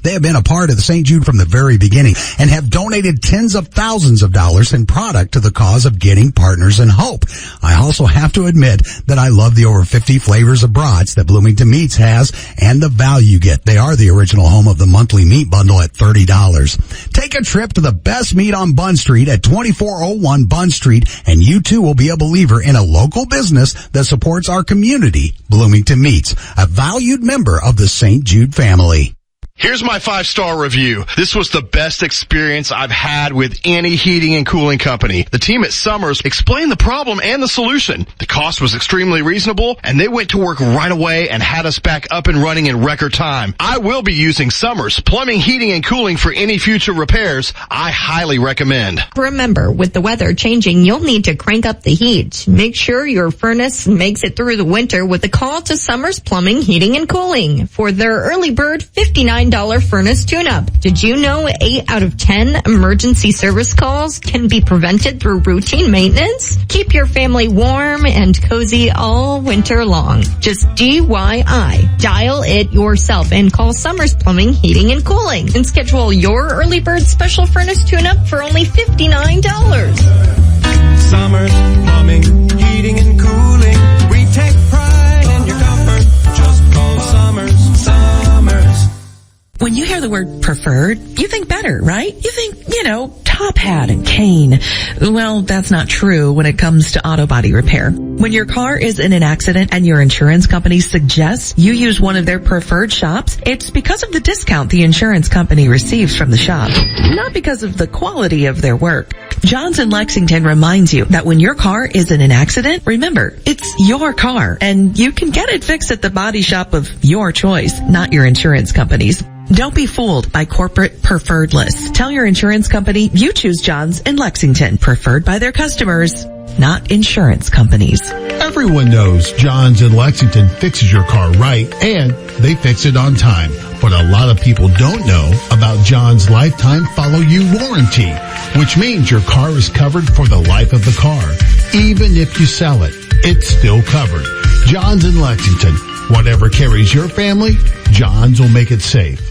They have been a part of the St. Jude from the very beginning and have donated tens of thousands of dollars in product to the cause of getting partners in hope. I also have to admit that I love the over 50 flavors of brats that Bloomington Meats has and the value you get. They are the original home of the monthly meat bundle at $30. Take a trip to the best meat on Bunn Street at 2401 Bunn Street, and you too will be a believer in a local business that supports our community, Bloomington Meats, a valued member of the St. Jude family. Here's my 5-star review. This was the best experience I've had with any heating and cooling company. The team at Summers explained the problem and the solution. The cost was extremely reasonable, and they went to work right away and had us back up and running in record time. I will be using Summers Plumbing, Heating, and Cooling for any future repairs. I highly recommend. Remember, with the weather changing, you'll need to crank up the heat. Make sure your furnace makes it through the winter with a call to Summers Plumbing, Heating, and Cooling for their early bird $59 furnace tune-up. Did you know 8 out of 10 emergency service calls can be prevented through routine maintenance? Keep your family warm and cozy all winter long. Just DIY. Dial it yourself and call Summers Plumbing, Heating, and Cooling and schedule your early bird special furnace tune-up for only $59. Summers Plumbing, Heating, and Cooling. We take pride in your comfort. Just call Summers. When you hear the word preferred, you think better, right? You think, Top Hat and Cane. Well, that's not true when it comes to auto body repair. When your car is in an accident and your insurance company suggests you use one of their preferred shops, it's because of the discount the insurance company receives from the shop, not because of the quality of their work. Johns in Lexington reminds you that when your car is in an accident, remember, it's your car, and you can get it fixed at the body shop of your choice, not your insurance company's. Don't be fooled by corporate preferred lists. Tell your insurance company you choose Johns in Lexington, preferred by their customers, not insurance companies. Everyone knows Johns in Lexington fixes your car right, and they fix it on time. But a lot of people don't know about John's lifetime follow you warranty, which means your car is covered for the life of the car. Even if you sell it, it's still covered. John's in Lexington. Whatever carries your family, John's will make it safe.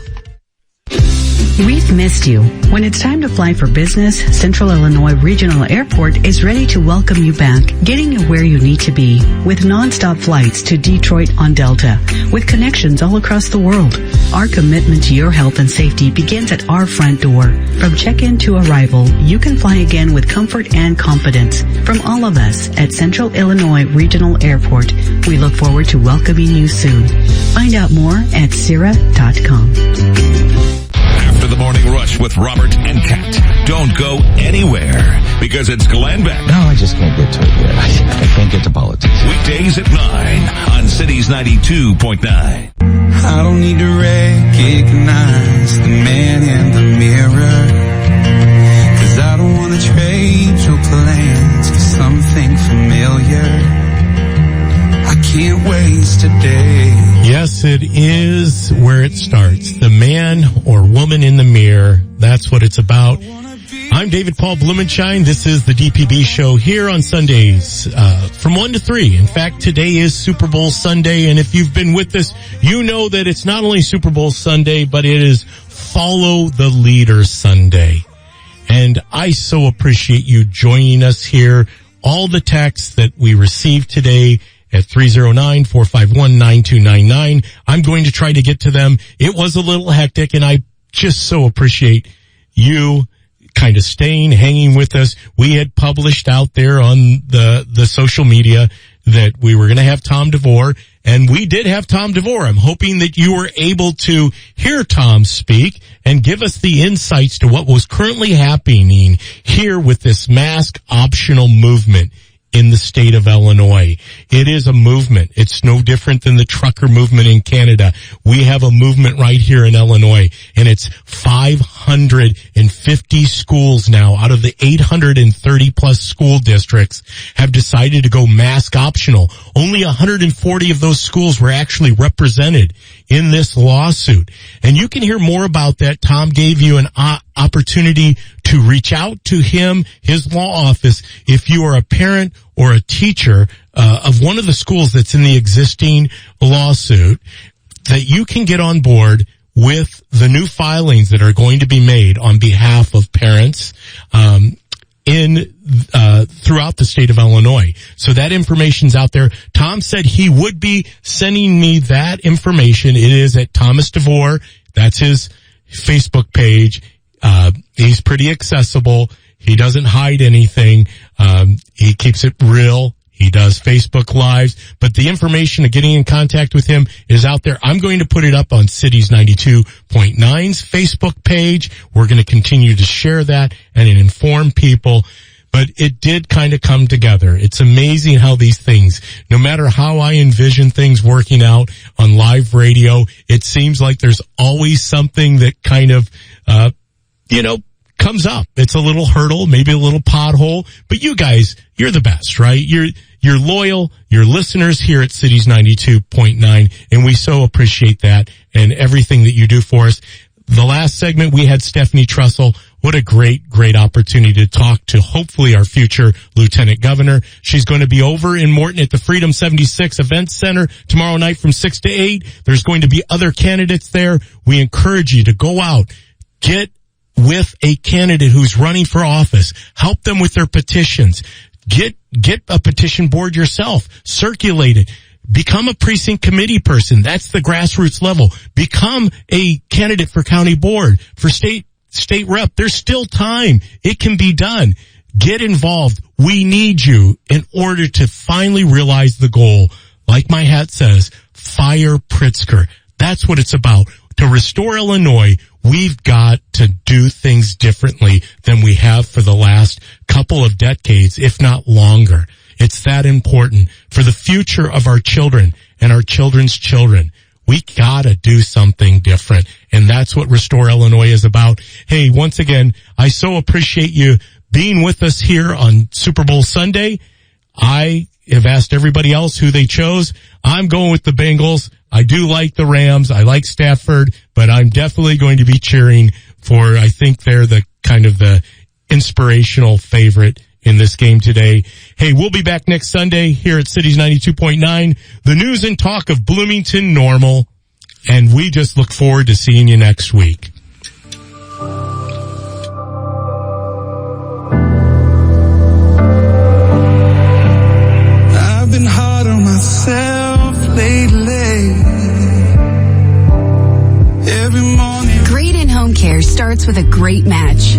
We've missed you. When it's time to fly for business, Central Illinois Regional Airport is ready to welcome you back, getting you where you need to be, with nonstop flights to Detroit on Delta, with connections all across the world. Our commitment to your health and safety begins at our front door. From check-in to arrival, you can fly again with comfort and confidence. From all of us at Central Illinois Regional Airport, we look forward to welcoming you soon. Find out more at Sierra.com. After the morning rush with Robert and Kat. Don't go anywhere because it's Glenn Beck. No, I just can't get to it yet. I can't get to politics. Weekdays at 9 on Cities 92.9. I don't need to recognize the man in the mirror, 'cause I don't want to trade your plans for something familiar. I can't waste a day. Yes, it is where it starts. The man or woman in the mirror. That's what it's about. I'm David Paul Blumenshine. This is the DPB Show here on Sundays from 1 to 3. In fact, today is Super Bowl Sunday, and if you've been with us, you know that it's not only Super Bowl Sunday, but it is Follow the Leader Sunday. And I so appreciate you joining us here. All the texts that we received today at 309-451-9299. I'm going to try to get to them. It was a little hectic, and I just so appreciate you kind of hanging with us. We had published out there on the social media that we were going to have Tom DeVore, and we did have Tom DeVore. I'm hoping that you were able to hear Tom speak and give us the insights to what was currently happening here with this mask optional movement in the state of Illinois. It is a movement. It's no different than the trucker movement in Canada. We have a movement right here in Illinois, and it's 550 schools now out of the 830 plus school districts have decided to go mask optional. Only 140 of those schools were actually represented in this lawsuit. And you can hear more about that. Tom gave you an opportunity to reach out to him, his law office, if you are a parent or a teacher of one of the schools that's in the existing lawsuit, that you can get on board with the new filings that are going to be made on behalf of parents throughout the state of Illinois. So that information's out there. Tom said he would be sending me that information. It is at Thomas DeVore. That's his Facebook page. He's pretty accessible. He doesn't hide anything. He keeps it real. He does Facebook Lives, but the information of getting in contact with him is out there. I'm going to put it up on Cities 92.9's Facebook page. We're going to continue to share that and inform people, but it did kind of come together. It's amazing how these things, no matter how I envision things working out on live radio, it seems like there's always something that kind of, comes up. It's a little hurdle, maybe a little pothole, but you guys, you're the best, right? You're loyal, you're listeners here at Cities 92.9, and we so appreciate that and everything that you do for us. The last segment, we had Stephanie Trussell. What a great, great opportunity to talk to hopefully our future Lieutenant Governor. She's going to be over in Morton at the Freedom 76 Event Center tomorrow night from 6 to 8. There's going to be other candidates there. We encourage you to go out, get with a candidate who's running for office. Help them with their petitions. Get a petition board yourself. Circulate it. Become a precinct committee person. That's the grassroots level. Become a candidate for county board, for state rep. There's still time. It can be done. Get involved. We need you in order to finally realize the goal. Like my hat says, fire Pritzker. That's what it's about. To restore Illinois, we've got to do things differently than we have for the last couple of decades, if not longer. It's that important for the future of our children and our children's children. We gotta do something different. And that's what Restore Illinois is about. Hey, once again, I so appreciate you being with us here on Super Bowl Sunday. I have asked everybody else who they chose. I'm going with the Bengals. I do like the Rams. I like Stafford, but I'm definitely going to be cheering for, I think they're the kind of the inspirational favorite in this game today. Hey, we'll be back next Sunday here at Cities 92.9. The news and talk of Bloomington Normal. And we just look forward to seeing you next week. I've been hard on myself lately. Every morning. Great in-home care starts with a great match.